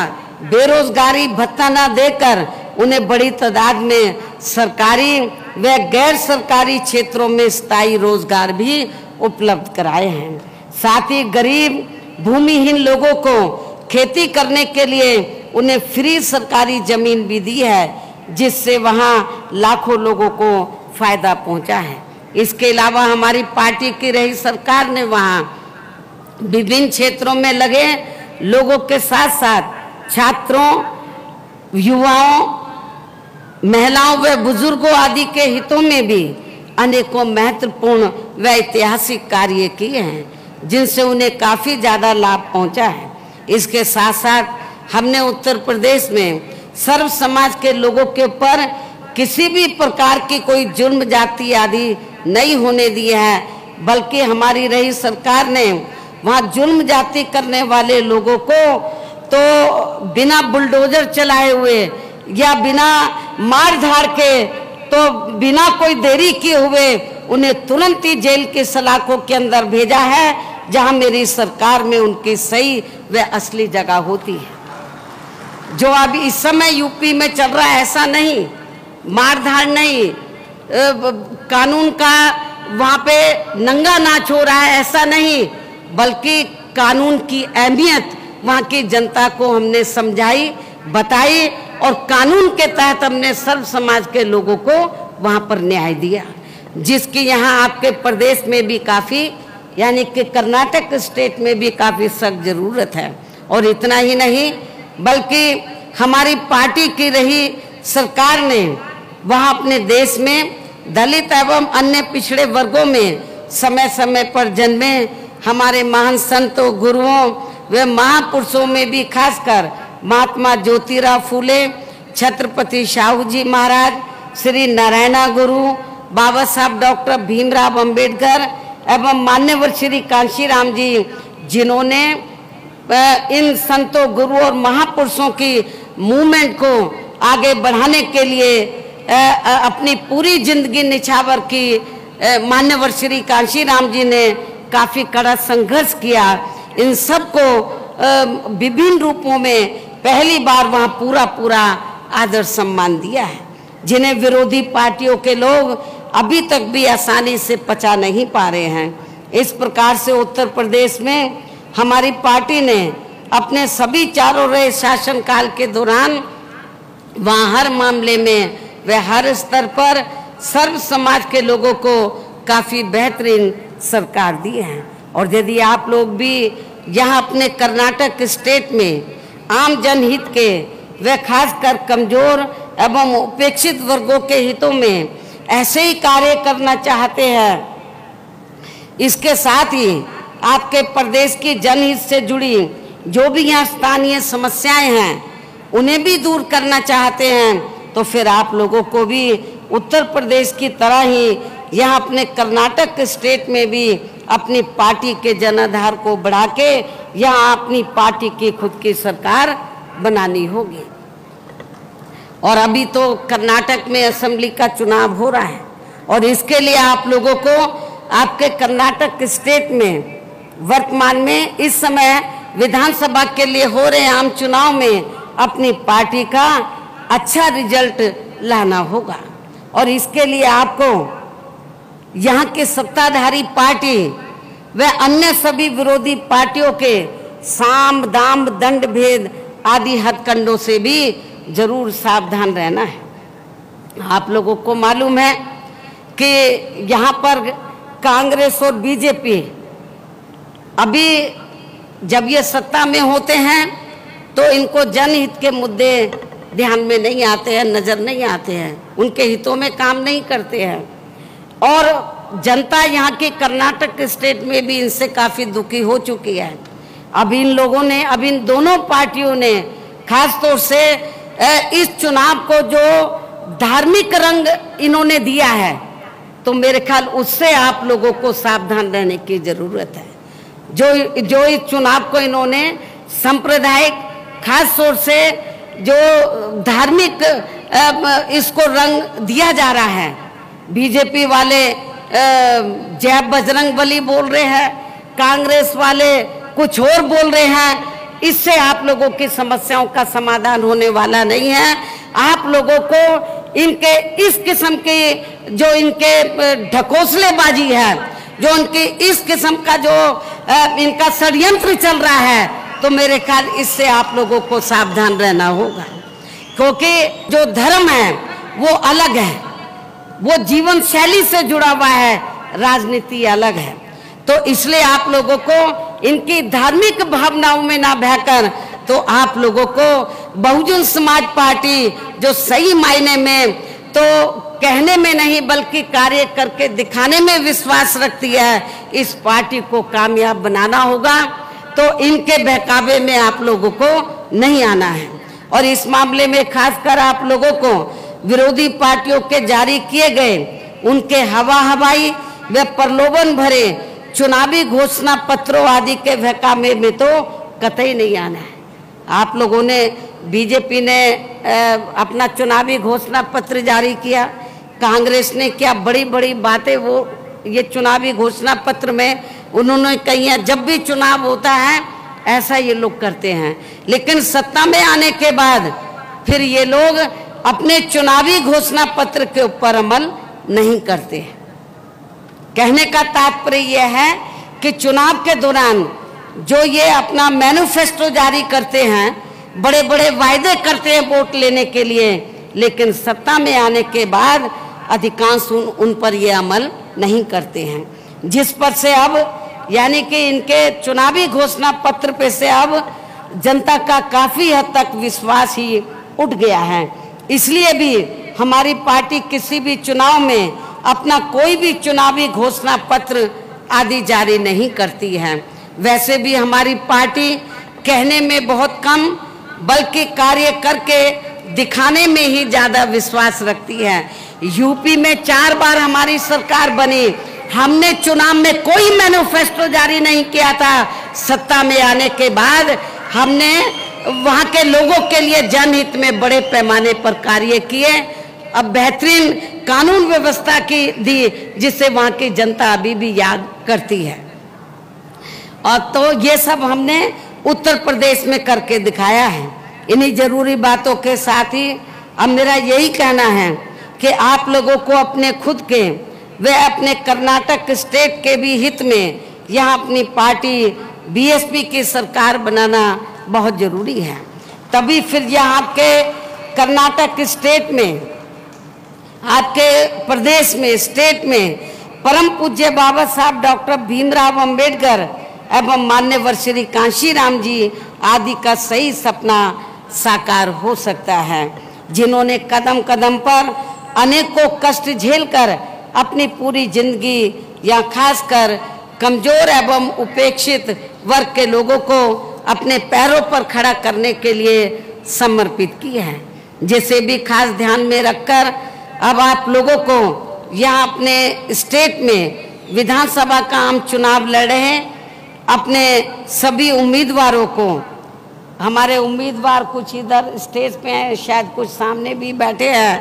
बेरोजगारी भत्ता न देकर उन्हें बड़ी तादाद में सरकारी व गैर सरकारी क्षेत्रों में स्थायी रोजगार भी उपलब्ध कराए हैं। साथ ही गरीब भूमिहीन लोगों को खेती करने के लिए उन्हें फ्री सरकारी जमीन भी दी है, जिससे वहाँ लाखों लोगों को फायदा पहुँचा है। इसके अलावा हमारी पार्टी की रही सरकार ने वहाँ विभिन्न क्षेत्रों में लगे लोगों के साथ साथ छात्रों, युवाओं, महिलाओं व बुजुर्गों आदि के हितों में भी अनेकों महत्वपूर्ण व ऐतिहासिक कार्य किए हैं, जिनसे उन्हें काफ़ी ज़्यादा लाभ पहुंचा है। इसके साथ साथ हमने उत्तर प्रदेश में सर्व समाज के लोगों के ऊपर किसी भी प्रकार की कोई जुर्म जाति आदि नहीं होने दी है, बल्कि हमारी रही सरकार ने वहाँ जुर्म जाति करने वाले लोगों को तो बिना बुलडोजर चलाए हुए या बिना मार धाड़ के, तो बिना कोई देरी किए हुए उन्हें तुरंत ही जेल की सलाखों के अंदर भेजा है, जहां मेरी सरकार में उनकी सही व असली जगह होती है। जो अभी इस समय यूपी में चल रहा है, ऐसा नहीं, मार धाड़ नहीं, कानून का वहाँ पे नंगा नाच हो रहा है, ऐसा नहीं, बल्कि कानून की अहमियत वहाँ की जनता को हमने समझाई, बताई और कानून के तहत हमने सर्व समाज के लोगों को वहाँ पर न्याय दिया, जिसकी यहाँ आपके प्रदेश में भी काफ़ी, यानी कि कर्नाटक स्टेट में भी काफ़ी सख्त ज़रूरत है। और इतना ही नहीं, बल्कि हमारी पार्टी की रही सरकार ने वहाँ अपने देश में दलित एवं अन्य पिछड़े वर्गों में समय समय पर जन्मे हमारे महान संतों, गुरुओं व महापुरुषों में भी खासकर महात्मा ज्योतिराव फूले, छत्रपति शाहू जी महाराज, श्री नारायणा गुरु, बाबा साहब डॉक्टर भीमराव अंबेडकर एवं मान्यवर श्री कांशीराम जी, जिन्होंने इन संतों, गुरु और महापुरुषों की मूवमेंट को आगे बढ़ाने के लिए अपनी पूरी जिंदगी निछावर की, मान्यवर श्री कांशीराम जी ने काफ़ी कड़ा संघर्ष किया। इन सबको विभिन्न रूपों में पहली बार वहाँ पूरा आदर सम्मान दिया है, जिन्हें विरोधी पार्टियों के लोग अभी तक भी आसानी से पचा नहीं पा रहे हैं। इस प्रकार से उत्तर प्रदेश में हमारी पार्टी ने अपने सभी चारों रहे शासनकाल के दौरान वहाँ हर मामले में व हर स्तर पर सर्व समाज के लोगों को काफ़ी बेहतरीन सरकार दी है। और यदि आप लोग भी यहाँ अपने कर्नाटक स्टेट में आम जनहित के व खासकर कमजोर एवं उपेक्षित वर्गों के हितों में ऐसे ही कार्य करना चाहते हैं, इसके साथ ही आपके प्रदेश की जनहित से जुड़ी जो भी यहाँ स्थानीय समस्याएं हैं उन्हें भी दूर करना चाहते हैं, तो फिर आप लोगों को भी उत्तर प्रदेश की तरह ही यहाँ अपने कर्नाटक स्टेट में भी अपनी पार्टी के जनाधार को बढ़ा के यहाँ अपनी पार्टी की खुद की सरकार बनानी होगी। और अभी तो कर्नाटक में असेंबली का चुनाव हो रहा है और इसके लिए आप लोगों को आपके कर्नाटक स्टेट में वर्तमान में इस समय विधानसभा के लिए हो रहे आम चुनाव में अपनी पार्टी का अच्छा रिजल्ट लाना होगा। और इसके लिए आपको यहाँ की सत्ताधारी पार्टी व अन्य सभी विरोधी पार्टियों के साम दाम दंड भेद आदि हथकंडों से भी जरूर सावधान रहना है। आप लोगों को मालूम है कि यहाँ पर कांग्रेस और बीजेपी अभी जब ये सत्ता में होते हैं तो इनको जनहित के मुद्दे ध्यान में नहीं आते हैं, नजर नहीं आते हैं, उनके हितों में काम नहीं करते हैं। और जनता यहाँ की कर्नाटक स्टेट में भी इनसे काफ़ी दुखी हो चुकी है। अब इन लोगों ने, अब इन दोनों पार्टियों ने खास तौर से इस चुनाव को जो धार्मिक रंग इन्होंने दिया है, तो मेरे ख्याल उससे आप लोगों को सावधान रहने की जरूरत है। जो इस चुनाव को इन्होंने सांप्रदायिक, खास तौर से जो धार्मिक इसको रंग दिया जा रहा है, बीजेपी वाले जय बजरंगबली बोल रहे हैं, कांग्रेस वाले कुछ और बोल रहे हैं, इससे आप लोगों की समस्याओं का समाधान होने वाला नहीं है। आप लोगों को इनके इस किस्म की जो इनके ढकोसलेबाजी है, जो इनकी इस किस्म का जो इनका षड्यंत्र चल रहा है, तो मेरे ख्याल इससे आप लोगों को सावधान रहना होगा। क्योंकि जो धर्म है वो अलग है, वो जीवन शैली से जुड़ा हुआ है, राजनीति अलग है। तो इसलिए आप लोगों को इनकी धार्मिक भावनाओं में ना बहकर, तो आप लोगों को बहुजन समाज पार्टी जो सही मायने में तो कहने में नहीं बल्कि कार्य करके दिखाने में विश्वास रखती है, इस पार्टी को कामयाब बनाना होगा। तो इनके बहकावे में आप लोगों को नहीं आना है। और इस मामले में खासकर आप लोगों को विरोधी पार्टियों के जारी किए गए उनके हवाई व प्रलोभन भरे चुनावी घोषणा पत्रों आदि के बहकावे में तो कतई नहीं आना है। आप लोगों ने, बीजेपी ने अपना चुनावी घोषणा पत्र जारी किया, कांग्रेस ने क्या बड़ी बड़ी बातें वो ये चुनावी घोषणा पत्र में उन्होंने कही है। जब भी चुनाव होता है ऐसा ये लोग करते हैं, लेकिन सत्ता में आने के बाद फिर ये लोग अपने चुनावी घोषणा पत्र के ऊपर अमल नहीं करते हैं। कहने का तात्पर्य यह है कि चुनाव के दौरान जो ये अपना मैनिफेस्टो जारी करते हैं, बड़े बड़े वायदे करते हैं वोट लेने के लिए, लेकिन सत्ता में आने के बाद अधिकांश उन पर ये अमल नहीं करते हैं, जिस पर से अब यानी कि इनके चुनावी घोषणा पत्र पे से अब जनता का काफ़ी हद तक विश्वास ही उठ गया है। इसलिए भी हमारी पार्टी किसी भी चुनाव में अपना कोई भी चुनावी घोषणा पत्र आदि जारी नहीं करती है। वैसे भी हमारी पार्टी कहने में बहुत कम बल्कि कार्य करके दिखाने में ही ज़्यादा विश्वास रखती है। यूपी में 4 बार हमारी सरकार बनी, हमने चुनाव में कोई मैनिफेस्टो जारी नहीं किया था। सत्ता में आने के बाद हमने वहाँ के लोगों के लिए जनहित में बड़े पैमाने पर कार्य किए, अब बेहतरीन कानून व्यवस्था की दी, जिसे वहाँ की जनता अभी भी याद करती है। और तो ये सब हमने उत्तर प्रदेश में करके दिखाया है। इन्हीं जरूरी बातों के साथ ही अब मेरा यही कहना है कि आप लोगों को अपने खुद के व अपने कर्नाटक स्टेट के भी हित में यहाँ अपनी पार्टी बीएसपी की सरकार बनाना बहुत जरूरी है। तभी फिर यहाँ के कर्नाटक स्टेट में, आपके प्रदेश में, स्टेट में परम पूज्य बाबा साहब डॉक्टर भीमराव अंबेडकर एवं मान्यवर श्री कांशीराम जी आदि का सही सपना साकार हो सकता है, जिन्होंने कदम कदम पर अनेकों कष्ट झेलकर अपनी पूरी जिंदगी या खासकर कमजोर एवं उपेक्षित वर्ग के लोगों को अपने पैरों पर खड़ा करने के लिए समर्पित की है, जिसे भी खास ध्यान में रखकर अब आप लोगों को यहाँ अपने स्टेट में विधानसभा का आम चुनाव लड़ रहे हैं। अपने सभी उम्मीदवारों को, हमारे उम्मीदवार कुछ इधर स्टेज पे हैं, शायद कुछ सामने भी बैठे हैं,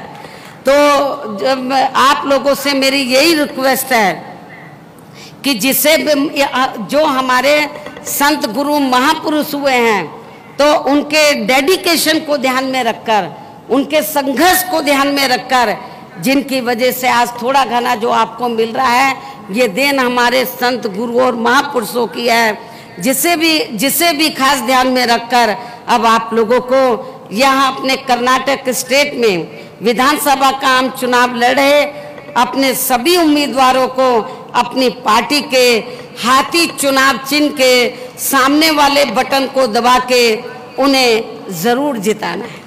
तो जब आप लोगों से मेरी यही रिक्वेस्ट है कि जिसे जो हमारे संत गुरु महापुरुष हुए हैं तो उनके डेडिकेशन को ध्यान में रखकर, उनके संघर्ष को ध्यान में रखकर, जिनकी वजह से आज थोड़ा घना जो आपको मिल रहा है ये देन हमारे संत गुरु और महापुरुषों की है, जिसे भी खास ध्यान में रखकर अब आप लोगों को यहाँ अपने कर्नाटक स्टेट में विधानसभा का आम चुनाव लड़ रहे अपने सभी उम्मीदवारों को अपनी पार्टी के हाथी चुनाव चिन्ह के सामने वाले बटन को दबा के उन्हें जरूर जिताना है,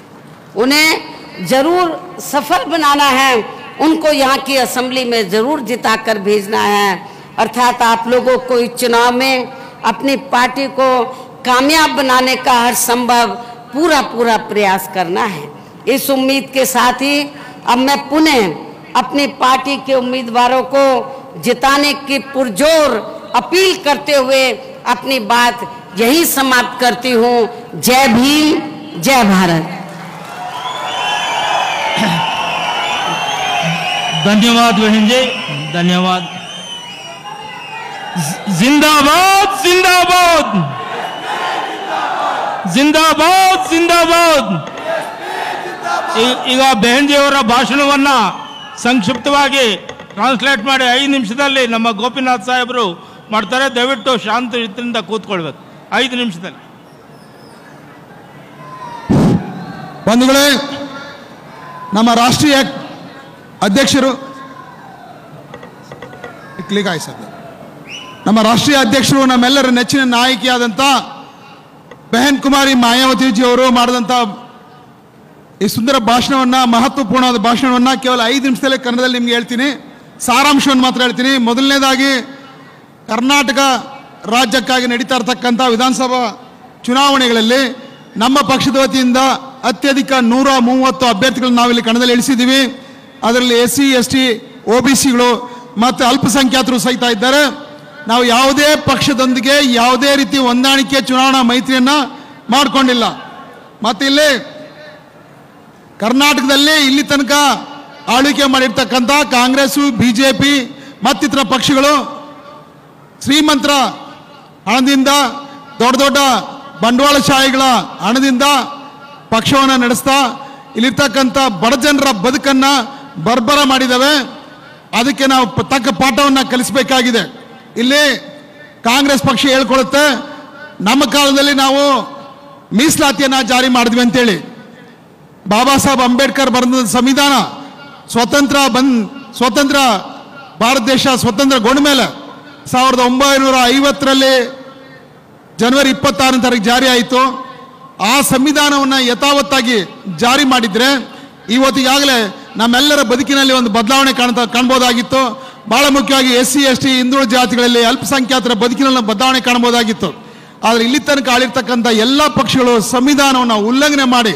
उन्हें जरूर सफल बनाना है, उनको यहाँ की असेंबली में जरूर जिताकर भेजना है। अर्थात आप लोगों को इस चुनाव में अपनी पार्टी को कामयाब बनाने का हर संभव पूरा प्रयास करना है। इस उम्मीद के साथ ही अब मैं पुनः अपनी पार्टी के उम्मीदवारों को जिताने की पुरजोर अपील करते हुए अपनी बात यही समाप्त करती हूँ। जय भीम, जय भारत। धन्यवाद बहन जी, धन्यवाद। जिंदाबाद जिंदाबाद जिंदाबाद जिंदाबाद। ಈಗ ಬೆಹಂಜಿಯವರ ಭಾಷಣವನ್ನ ಸಂಕ್ಷಿಪ್ತವಾಗಿ ಟ್ರಾನ್ಸ್ಲೇಟ್ ಮಾಡಿ 5 ನಿಮಿಷದಲ್ಲಿ ನಮ್ಮ ಗೋಪಿನಾಥ್ ಸಾಹೇಬರು ಮಾಡ್ತಾರೆ. ದಯವಿಟ್ಟು ಶಾಂತ ರೀತಿಯಿಂದ ಕೂತ್ಕೊಳ್ಬೇಕು 5 ನಿಮಿಷದಲ್ಲಿ. ಬಂಧುಗಳೇ, ನಮ್ಮ ರಾಷ್ಟ್ರೀಯ ಅಧ್ಯಕ್ಷರು ನಮ್ಮ ರಾಷ್ಟ್ರೀಯ ಅಧ್ಯಕ್ಷರು ನಮ್ಮೆಲ್ಲರ ನೆಚ್ಚಿನ ನಾಯಕಿಯಾದಂಥ ಬೆಹನ್ ಕುಮಾರಿ ಮಾಯಾವತಿಜಿ ಅವರು ಮಾಡಿದಂಥ ಈ ಸುಂದರ ಭಾಷಣವನ್ನು, ಮಹತ್ವಪೂರ್ಣವಾದ ಭಾಷಣವನ್ನು ಕೇವಲ 5 ನಿಮಿಷದಲ್ಲೇ ಕನ್ನಡದಲ್ಲಿ ನಿಮ್ಗೆ ಹೇಳ್ತೀನಿ. ಸಾರಾಂಶವನ್ನು ಮಾತ್ರ ಹೇಳ್ತೀನಿ. ಮೊದಲನೇದಾಗಿ ಕರ್ನಾಟಕ ರಾಜ್ಯಕ್ಕಾಗಿ ನಡೀತಾ ಇರತಕ್ಕಂಥ ವಿಧಾನಸಭಾ ಚುನಾವಣೆಗಳಲ್ಲಿ ನಮ್ಮ ಪಕ್ಷದ ವತಿಯಿಂದ ಅತ್ಯಧಿಕ 130 ಅಭ್ಯರ್ಥಿಗಳನ್ನು ನಾವಿಲ್ಲಿ ಕನ್ನಡದಲ್ಲಿ ಇಳಿಸಿದ್ದೀವಿ. ಅದರಲ್ಲಿ SC ST OBCಗಳು ಮತ್ತು ಅಲ್ಪಸಂಖ್ಯಾತರು ಸಹಿತ ಇದ್ದಾರೆ. ನಾವು ಯಾವುದೇ ಪಕ್ಷದೊಂದಿಗೆ ಯಾವುದೇ ರೀತಿ ಹೊಂದಾಣಿಕೆ ಚುನಾವಣಾ ಮೈತ್ರಿಯನ್ನು ಮಾಡಿಕೊಂಡಿಲ್ಲ. ಮತ್ತು ಇಲ್ಲಿ ಕರ್ನಾಟಕದಲ್ಲಿ ಇಲ್ಲಿ ತನಕ ಆಳ್ವಿಕೆ ಮಾಡಿರ್ತಕ್ಕಂಥ ಕಾಂಗ್ರೆಸ್ಸು, BJP ಮತ್ತಿತರ ಪಕ್ಷಗಳು ಶ್ರೀಮಂತರ ಹಣದಿಂದ, ದೊಡ್ಡ ದೊಡ್ಡ ಬಂಡವಾಳಶಾಹಿಗಳ ಹಣದಿಂದ ಪಕ್ಷವನ್ನು ನಡೆಸ್ತಾ ಇಲ್ಲಿರ್ತಕ್ಕಂಥ ಬಡ ಜನರ ಬದುಕನ್ನು ಬರ್ಬರ ಮಾಡಿದ್ದಾವೆ. ಅದಕ್ಕೆ ನಾವು ತಕ್ಕ ಪಾಠವನ್ನು ಕಲಿಸಬೇಕಾಗಿದೆ. ಇಲ್ಲಿ ಕಾಂಗ್ರೆಸ್ ಪಕ್ಷ ಹೇಳ್ಕೊಳ್ಳುತ್ತೆ ನಮ್ಮ ಕಾಲದಲ್ಲಿ ನಾವು ಮೀಸಲಾತಿಯನ್ನು ಜಾರಿ ಮಾಡಿದ್ವಿ ಅಂತೇಳಿ. ಬಾಬಾ ಸಾಹೇಬ್ ಅಂಬೇಡ್ಕರ್ ಬರೆದ ಸಂವಿಧಾನ ಸ್ವತಂತ್ರ ಭಾರತ ದೇಶ ಸ್ವತಂತ್ರಗೊಂಡ ಮೇಲೆ 1950ರಲ್ಲಿ ಜನವರಿ 26ನೇ ತಾರೀಕು ಜಾರಿ ಆಯಿತು. ಆ ಸಂವಿಧಾನವನ್ನು ಯಥಾವತ್ತಾಗಿ ಜಾರಿ ಮಾಡಿದರೆ ಇವತ್ತಿಗಾಗಲೇ ನಮ್ಮೆಲ್ಲರ ಬದುಕಿನಲ್ಲಿ ಒಂದು ಬದಲಾವಣೆ ಕಾಣ್ಬೋದಾಗಿತ್ತು. ಭಾಳ ಮುಖ್ಯವಾಗಿ SC ST ಹಿಂದುಳಿದ ಜಾತಿಗಳಲ್ಲಿ ಅಲ್ಪಸಂಖ್ಯಾತರ ಬದುಕಿನಲ್ಲಿ ಬದಲಾವಣೆ ಕಾಣ್ಬೋದಾಗಿತ್ತು. ಆದರೆ ಇಲ್ಲಿ ತನಕ ಆಳಿರ್ತಕ್ಕಂಥ ಎಲ್ಲ ಪಕ್ಷಗಳು ಸಂವಿಧಾನವನ್ನು ಉಲ್ಲಂಘನೆ ಮಾಡಿ,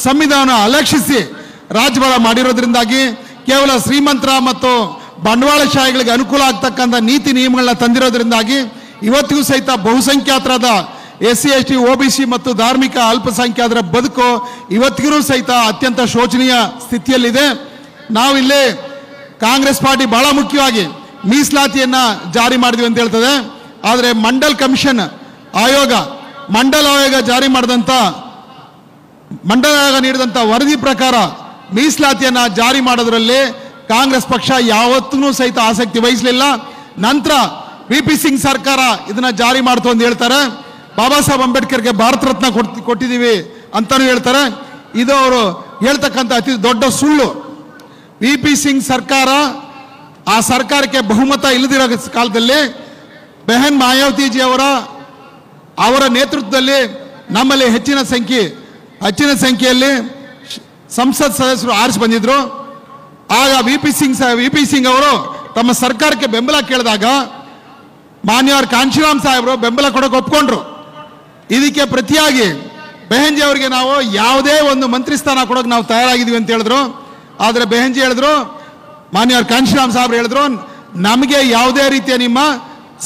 ಸಂವಿಧಾನ ಅಲಕ್ಷಿಸಿ ರಾಜ್ಯಭಾರ ಮಾಡಿರೋದ್ರಿಂದಾಗಿ ಕೇವಲ ಶ್ರೀಮಂತರ ಮತ್ತು ಬಂಡವಾಳಶಾಹಿಗಳಿಗೆ ಅನುಕೂಲ ಆಗ್ತಕ್ಕಂಥ ನೀತಿ ನಿಯಮಗಳನ್ನ ತಂದಿರೋದ್ರಿಂದಾಗಿ ಇವತ್ತಿಗೂ ಸಹಿತ ಬಹುಸಂಖ್ಯಾತರಾದ SC ST OBC ಮತ್ತು ಧಾರ್ಮಿಕ ಅಲ್ಪಸಂಖ್ಯಾತರ ಬದುಕು ಇವತ್ತಿಗೂ ಸಹಿತ ಅತ್ಯಂತ ಶೋಚನೀಯ ಸ್ಥಿತಿಯಲ್ಲಿದೆ. ನಾವಿಲ್ಲಿ ಕಾಂಗ್ರೆಸ್ ಪಾರ್ಟಿ ಬಹಳ ಮುಖ್ಯವಾಗಿ ಮೀಸಲಾತಿಯನ್ನು ಜಾರಿ ಮಾಡಿದ್ವಿ ಅಂತ ಹೇಳ್ತದೆ. ಆದರೆ ಮಂಡಲ್ ಕಮಿಷನ್ ಆಯೋಗ ಮಂಡಲ ಆಯೋಗ ಜಾರಿ ಮಾಡಿದಂಥ ಮಂಡಲ ಆಯೋಗ ನೀಡಿದಂಥ ವರದಿ ಪ್ರಕಾರ ಮೀಸಲಾತಿಯನ್ನ ಜಾರಿ ಮಾಡೋದ್ರಲ್ಲಿ ಕಾಂಗ್ರೆಸ್ ಪಕ್ಷ ಯಾವತ್ತೂ ಸಹಿತ ಆಸಕ್ತಿ ವಹಿಸಲಿಲ್ಲ. ನಂತರ ವಿ.ಪಿ. ಸಿಂಗ್ ಸರ್ಕಾರ ಇದನ್ನ ಜಾರಿ ಮಾಡ್ತು ಅಂತ ಹೇಳ್ತಾರೆ. ಬಾಬಾ ಸಾಹೇಬ್ ಅಂಬೇಡ್ಕರ್ಗೆ ಭಾರತ ರತ್ನ ಕೊಟ್ಟಿದ್ದೀವಿ ಅಂತಾನು ಹೇಳ್ತಾರೆ. ಇದು ಅವರು ಹೇಳ್ತಕ್ಕಂಥ ಅತಿ ದೊಡ್ಡ ಸುಳ್ಳು. ವಿ.ಪಿ. ಸಿಂಗ್ ಸರ್ಕಾರ, ಆ ಸರ್ಕಾರಕ್ಕೆ ಬಹುಮತ ಇಲ್ಲದಿರೋ ಕಾಲದಲ್ಲಿ ಬೆಹನ್ ಮಾಯಾವತಿಜಿ ಅವರ ನೇತೃತ್ವದಲ್ಲಿ ನಮ್ಮಲ್ಲಿ ಹೆಚ್ಚಿನ ಸಂಖ್ಯೆಯಲ್ಲಿ ಸಂಸತ್ ಸದಸ್ಯರು ಆರಿಸಿ ಬಂದಿದ್ರು. ಆಗ ವಿ.ಪಿ. ಸಿಂಗ್ ಅವರು ತಮ್ಮ ಸರ್ಕಾರಕ್ಕೆ ಬೆಂಬಲ ಕೇಳಿದಾಗ ಮಾನ್ಯವರು ಕಾಂಶಿರಾಮ್ ಸಾಹೇಬರು ಬೆಂಬಲ ಕೊಡೋಕೆ ಒಪ್ಕೊಂಡ್ರು. ಇದಕ್ಕೆ ಪ್ರತಿಯಾಗಿ ಬೆಹನ್ಜಿ ಅವರಿಗೆ ನಾವು ಯಾವುದೇ ಒಂದು ಮಂತ್ರಿ ಸ್ಥಾನ ಕೊಡೋಕೆ ನಾವು ತಯಾರಾಗಿದ್ದೀವಿ ಅಂತ ಹೇಳಿದ್ರು. ಆದರೆ ಬೆಹನ್ಜಿ ಹೇಳಿದ್ರು, ಮಾನ್ಯವರು ಕಾಂಶಿರಾಮ್ ಸಾಹೇಬರು ಹೇಳಿದ್ರು, ನಮಗೆ ಯಾವುದೇ ರೀತಿಯ ನಿಮ್ಮ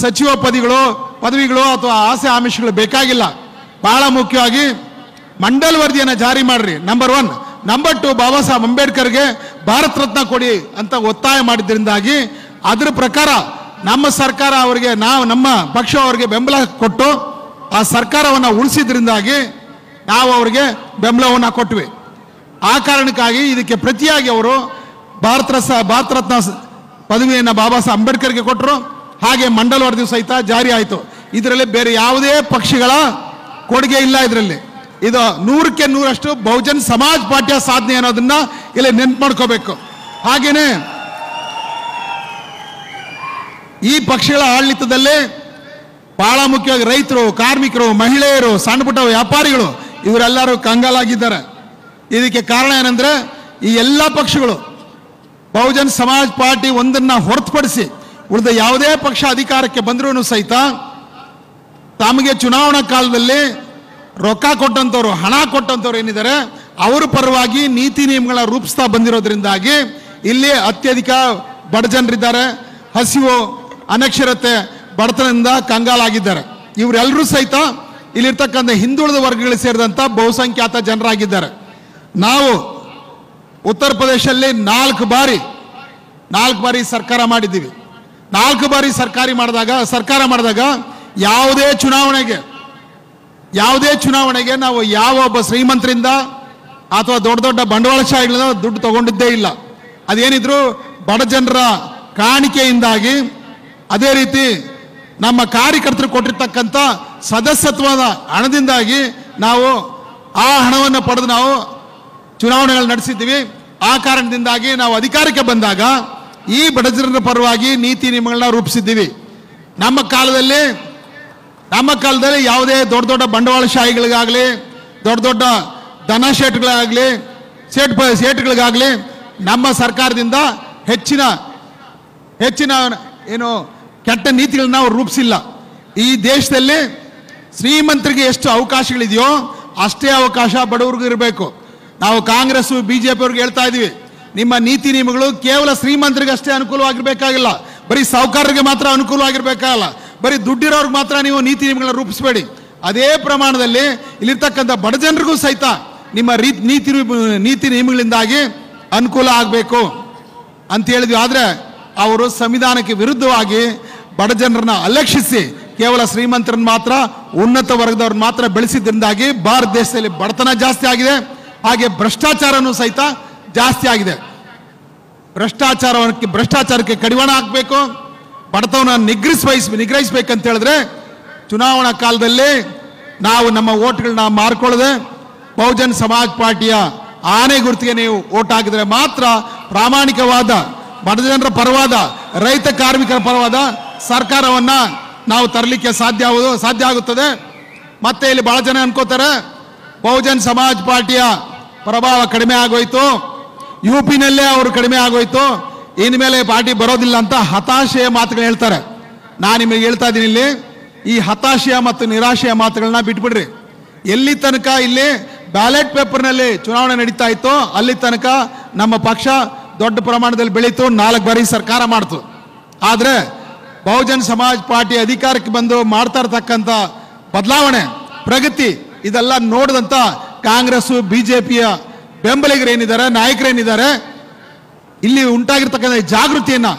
ಸಚಿವ ಪದವಿಗಳು ಅಥವಾ ಆಸೆ ಆಮಿಷಗಳು ಬೇಕಾಗಿಲ್ಲ. ಬಹಳ ಮುಖ್ಯವಾಗಿ ಮಂಡಲ್ ವರದಿಯನ್ನು ಜಾರಿ ಮಾಡ್ರಿ, ನಂಬರ್ 1. ನಂಬರ್ 2, ಬಾಬಾ ಸಾಹೇಬ್ ಅಂಬೇಡ್ಕರ್ಗೆ ಭಾರತ ರತ್ನ ಕೊಡಿ ಅಂತ ಒತ್ತಾಯ ಮಾಡಿದ್ರಿಂದಾಗಿ ಅದರ ಪ್ರಕಾರ ನಮ್ಮ ಸರ್ಕಾರ ಅವರಿಗೆ ನಮ್ಮ ಪಕ್ಷ ಅವರಿಗೆ ಬೆಂಬಲ ಕೊಟ್ಟು ಆ ಸರ್ಕಾರವನ್ನು ಉಳಿಸಿದ್ರಿಂದಾಗಿ ನಾವು ಅವರಿಗೆ ಬೆಂಬಲವನ್ನು ಕೊಟ್ವಿ. ಆ ಕಾರಣಕ್ಕಾಗಿ ಇದಕ್ಕೆ ಪ್ರತಿಯಾಗಿ ಅವರು ಭಾರತ ರತ್ನ ಪದವಿಯನ್ನು ಬಾಬಾ ಸಾಹೇಬ್ ಅಂಬೇಡ್ಕರ್ಗೆ ಕೊಟ್ಟರು. ಹಾಗೆ ಮಂಡಲ್ ವರದಿ ಸಹಿತ ಜಾರಿ ಆಯಿತು. ಇದರಲ್ಲಿ ಬೇರೆ ಯಾವುದೇ ಪಕ್ಷಗಳ ಕೊಡುಗೆ ಇಲ್ಲ. ಇದರಲ್ಲಿ ಇದು 100ಕ್ಕೆ 100ರಷ್ಟು ಬಹುಜನ್ ಸಮಾಜ್ ಪಾರ್ಟಿಯ ಸಾಧನೆ ಅನ್ನೋದನ್ನ ಇಲ್ಲಿ ನೆನ್ಪು ಮಾಡ್ಕೋಬೇಕು. ಹಾಗೇನೆ ಈ ಪಕ್ಷಗಳ ಆಡಳಿತದಲ್ಲಿ ಬಹಳ ಮುಖ್ಯವಾಗಿ ರೈತರು, ಕಾರ್ಮಿಕರು, ಮಹಿಳೆಯರು, ಸಣ್ಣ ಪುಟ್ಟ ವ್ಯಾಪಾರಿಗಳು ಇವರೆಲ್ಲರೂ ಕಂಗಾಲಾಗಿದ್ದಾರೆ. ಇದಕ್ಕೆ ಕಾರಣ ಏನಂದ್ರೆ ಈ ಎಲ್ಲ ಪಕ್ಷಗಳು ಬಹುಜನ್ ಸಮಾಜ್ ಪಾರ್ಟಿ ಒಂದನ್ನ ಹೊರತುಪಡಿಸಿ ಉಳಿದ ಯಾವುದೇ ಪಕ್ಷ ಅಧಿಕಾರಕ್ಕೆ ಬಂದರೂ ಸಹಿತ ತಮಗೆ ಚುನಾವಣಾ ಕಾಲದಲ್ಲಿ ರೊಕ್ಕ ಕೊಟ್ಟಂಥವ್ರು, ಹಣ ಕೊಟ್ಟಂಥವ್ರು ಏನಿದ್ದಾರೆ ಅವರ ಪರವಾಗಿ ನೀತಿ ನಿಯಮಗಳ ರೂಪಿಸ್ತಾ ಬಂದಿರೋದ್ರಿಂದಾಗಿ ಇಲ್ಲಿ ಅತ್ಯಧಿಕ ಬಡ ಜನರಿದ್ದಾರೆ. ಹಸಿವು, ಅನಕ್ಷರತೆ, ಬಡತನದಿಂದ ಕಂಗಾಲಾಗಿದ್ದಾರೆ. ಇವರೆಲ್ಲರೂ ಸಹಿತ ಇಲ್ಲಿರ್ತಕ್ಕಂಥ ಹಿಂದುಳಿದ ವರ್ಗಗಳಿಗೆ ಸೇರಿದಂಥ ಬಹುಸಂಖ್ಯಾತ ಜನರಾಗಿದ್ದಾರೆ. ನಾವು ಉತ್ತರ ಪ್ರದೇಶದಲ್ಲಿ 4 ಬಾರಿ ಸರ್ಕಾರ ಮಾಡಿದ್ದೀವಿ. 4 ಬಾರಿ ಸರ್ಕಾರ ಮಾಡಿದಾಗ ಯಾವುದೇ ಚುನಾವಣೆಗೆ ನಾವು ಯಾವ ಒಬ್ಬ ಶ್ರೀಮಂತರಿಂದ ಅಥವಾ ದೊಡ್ಡ ದೊಡ್ಡ ಬಂಡವಾಳಶಾಹಿಗಳಿಂದ ದುಡ್ಡು ತಗೊಂಡಿದ್ದೇ ಇಲ್ಲ. ಅದೇನಿದ್ರು ಬಡ ಜನರ ಕಾಣಿಕೆಯಿಂದಾಗಿ, ಅದೇ ರೀತಿ ನಮ್ಮ ಕಾರ್ಯಕರ್ತರು ಕೊಟ್ಟಿರ್ತಕ್ಕಂಥ ಸದಸ್ಯತ್ವದ ಹಣದಿಂದಾಗಿ ನಾವು ಆ ಹಣವನ್ನು ಪಡೆದು ನಾವು ಚುನಾವಣೆಗಳು ನಡೆಸಿದ್ದೀವಿ. ಆ ಕಾರಣದಿಂದಾಗಿ ನಾವು ಅಧಿಕಾರಕ್ಕೆ ಬಂದಾಗ ಈ ಬಡ ಜನರ ಪರವಾಗಿ ನೀತಿ ನಿಯಮಗಳನ್ನ ರೂಪಿಸಿದ್ದೀವಿ. ನಮ್ಮ ಕಾಲದಲ್ಲಿ ಯಾವುದೇ ದೊಡ್ಡ ದೊಡ್ಡ ಬಂಡವಾಳಶಾಹಿಗಳಿಗಾಗಲಿ, ದೊಡ್ಡ ದೊಡ್ಡ ಧನ ಸೇಟ್ಗಳಿಗಾಗಲಿ ನಮ್ಮ ಸರ್ಕಾರದಿಂದ ಹೆಚ್ಚಿನ ಏನು ಕೆಟ್ಟ ನೀತಿಗಳನ್ನ ನಾವು ರೂಪಿಸಿಲ್ಲ. ಈ ದೇಶದಲ್ಲಿ ಶ್ರೀಮಂತರಿಗೆ ಎಷ್ಟು ಅವಕಾಶಗಳಿದೆಯೋ ಅಷ್ಟೇ ಅವಕಾಶ ಬಡವರಿಗೂ ಇರಬೇಕು. ನಾವು ಕಾಂಗ್ರೆಸ್ ಬಿಜೆಪಿ ಅವ್ರಿಗೆ ಹೇಳ್ತಾ ಇದೀವಿ, ನಿಮ್ಮ ನೀತಿ ನಿಯಮಗಳು ಕೇವಲ ಶ್ರೀಮಂತರಿಗೆ ಅಷ್ಟೇ ಅನುಕೂಲವಾಗಿರ್ಬೇಕಾಗಿಲ್ಲ, ಬರೀ ಸಾಹುಕಾರರಿಗೆ ಮಾತ್ರ ಅನುಕೂಲವಾಗಿರ್ಬೇಕಾಗಲ್ಲ, ಬರೀ ದುಡ್ಡಿರೋರ್ಗೆ ಮಾತ್ರ ನೀವು ನೀತಿ ನಿಯಮಗಳನ್ನ ರೂಪಿಸಬೇಡಿ. ಅದೇ ಪ್ರಮಾಣದಲ್ಲಿ ಇಲ್ಲಿರ್ತಕ್ಕಂಥ ಬಡ ಜನರಿಗೂ ಸಹಿತ ನಿಮ್ಮ ನೀತಿ ನಿಯಮಗಳಿಂದಾಗಿ ಅನುಕೂಲ ಆಗಬೇಕು ಅಂತ ಹೇಳಿದ್ವಿ. ಆದರೆ ಅವರು ಸಂವಿಧಾನಕ್ಕೆ ವಿರುದ್ಧವಾಗಿ ಬಡ ಜನರನ್ನ ಅಲಕ್ಷಿಸಿ ಕೇವಲ ಶ್ರೀಮಂತರನ್ನ ಮಾತ್ರ, ಉನ್ನತ ವರ್ಗದವ್ರನ್ನ ಮಾತ್ರ ಬೆಳೆಸಿದ್ರಿಂದಾಗಿ ಭಾರತ ದೇಶದಲ್ಲಿ ಬಡತನ ಜಾಸ್ತಿ ಆಗಿದೆ. ಹಾಗೆ ಭ್ರಷ್ಟಾಚಾರನೂ ಸಹಿತ ಜಾಸ್ತಿ ಆಗಿದೆ. ಭ್ರಷ್ಟಾಚಾರಕ್ಕೆ ಕಡಿವಾಣ ಹಾಕಬೇಕು, ಬಡತನವನ್ನು ನಿಗ್ರಹಿಸಬೇಕಂತ ಹೇಳಿದ್ರೆ ಚುನಾವಣಾ ಕಾಲದಲ್ಲಿ ನಾವು ನಮ್ಮ ಓಟ್ಗಳನ್ನ ಮಾರ್ಕೊಳ್ಳದೆ ಬಹುಜನ್ ಸಮಾಜ್ ಪಾರ್ಟಿಯ ಆನೆ ಗುರುತಿಗೆ ನೀವು ಓಟ್ ಹಾಕಿದ್ರೆ ಮಾತ್ರ ಪ್ರಾಮಾಣಿಕವಾದ ಬಡ ಜನರ ಪರವಾದ, ರೈತ ಕಾರ್ಮಿಕರ ಪರವಾದ ಸರ್ಕಾರವನ್ನ ನಾವು ತರಲಿಕ್ಕೆ ಸಾಧ್ಯ ಆಗುತ್ತದೆ. ಮತ್ತೆ ಇಲ್ಲಿ ಬಹಳ ಜನ ಅನ್ಕೋತಾರೆ ಬಹುಜನ್ ಸಮಾಜ್ ಪಾರ್ಟಿಯ ಪ್ರಭಾವ ಕಡಿಮೆ ಆಗೋಯ್ತು, ಯುಪಿನಲ್ಲೇ ಅವರು ಕಡಿಮೆ ಆಗೋಯ್ತು, ಇನ್ಮೇಲೆ ಪಾರ್ಟಿ ಬರೋದಿಲ್ಲ ಅಂತ ಹತಾಶೆಯ ಮಾತುಗಳು ಹೇಳ್ತಾರೆ. ನಾನು ನಿಮಗೆ ಹೇಳ್ತಾ ಇದ್ದೀನಿ, ಇಲ್ಲಿ ಈ ಹತಾಶೆಯ ಮತ್ತು ನಿರಾಶೆಯ ಮಾತುಗಳನ್ನ ಬಿಟ್ಬಿಡ್ರಿ. ಎಲ್ಲಿ ತನಕ ಇಲ್ಲಿ ಬ್ಯಾಲೆಟ್ ಪೇಪರ್ನಲ್ಲಿ ಚುನಾವಣೆ ನಡೀತಾ ಇತ್ತು ಅಲ್ಲಿ ತನಕ ನಮ್ಮ ಪಕ್ಷ ದೊಡ್ಡ ಪ್ರಮಾಣದಲ್ಲಿ ಬೆಳೀತು, 4 ಬಾರಿ ಸರ್ಕಾರ ಮಾಡ್ತು. ಆದರೆ ಬಹುಜನ್ ಸಮಾಜ್ ಪಾರ್ಟಿ ಅಧಿಕಾರಕ್ಕೆ ಬಂದು ಮಾಡ್ತಾ ಇರ್ತಕ್ಕಂಥ ಬದಲಾವಣೆ, ಪ್ರಗತಿ ಇದೆಲ್ಲ ನೋಡಿದಂಥ ಕಾಂಗ್ರೆಸ್ ಬಿಜೆಪಿಯ ಬೆಂಬಲಿಗರೇನಿದ್ದಾರೆ, ನಾಯಕರೇನಿದ್ದಾರೆ, ಇಲ್ಲಿ ಉಂಟಾಗಿರ್ತಕ್ಕಂಥ ಜಾಗೃತಿಯನ್ನ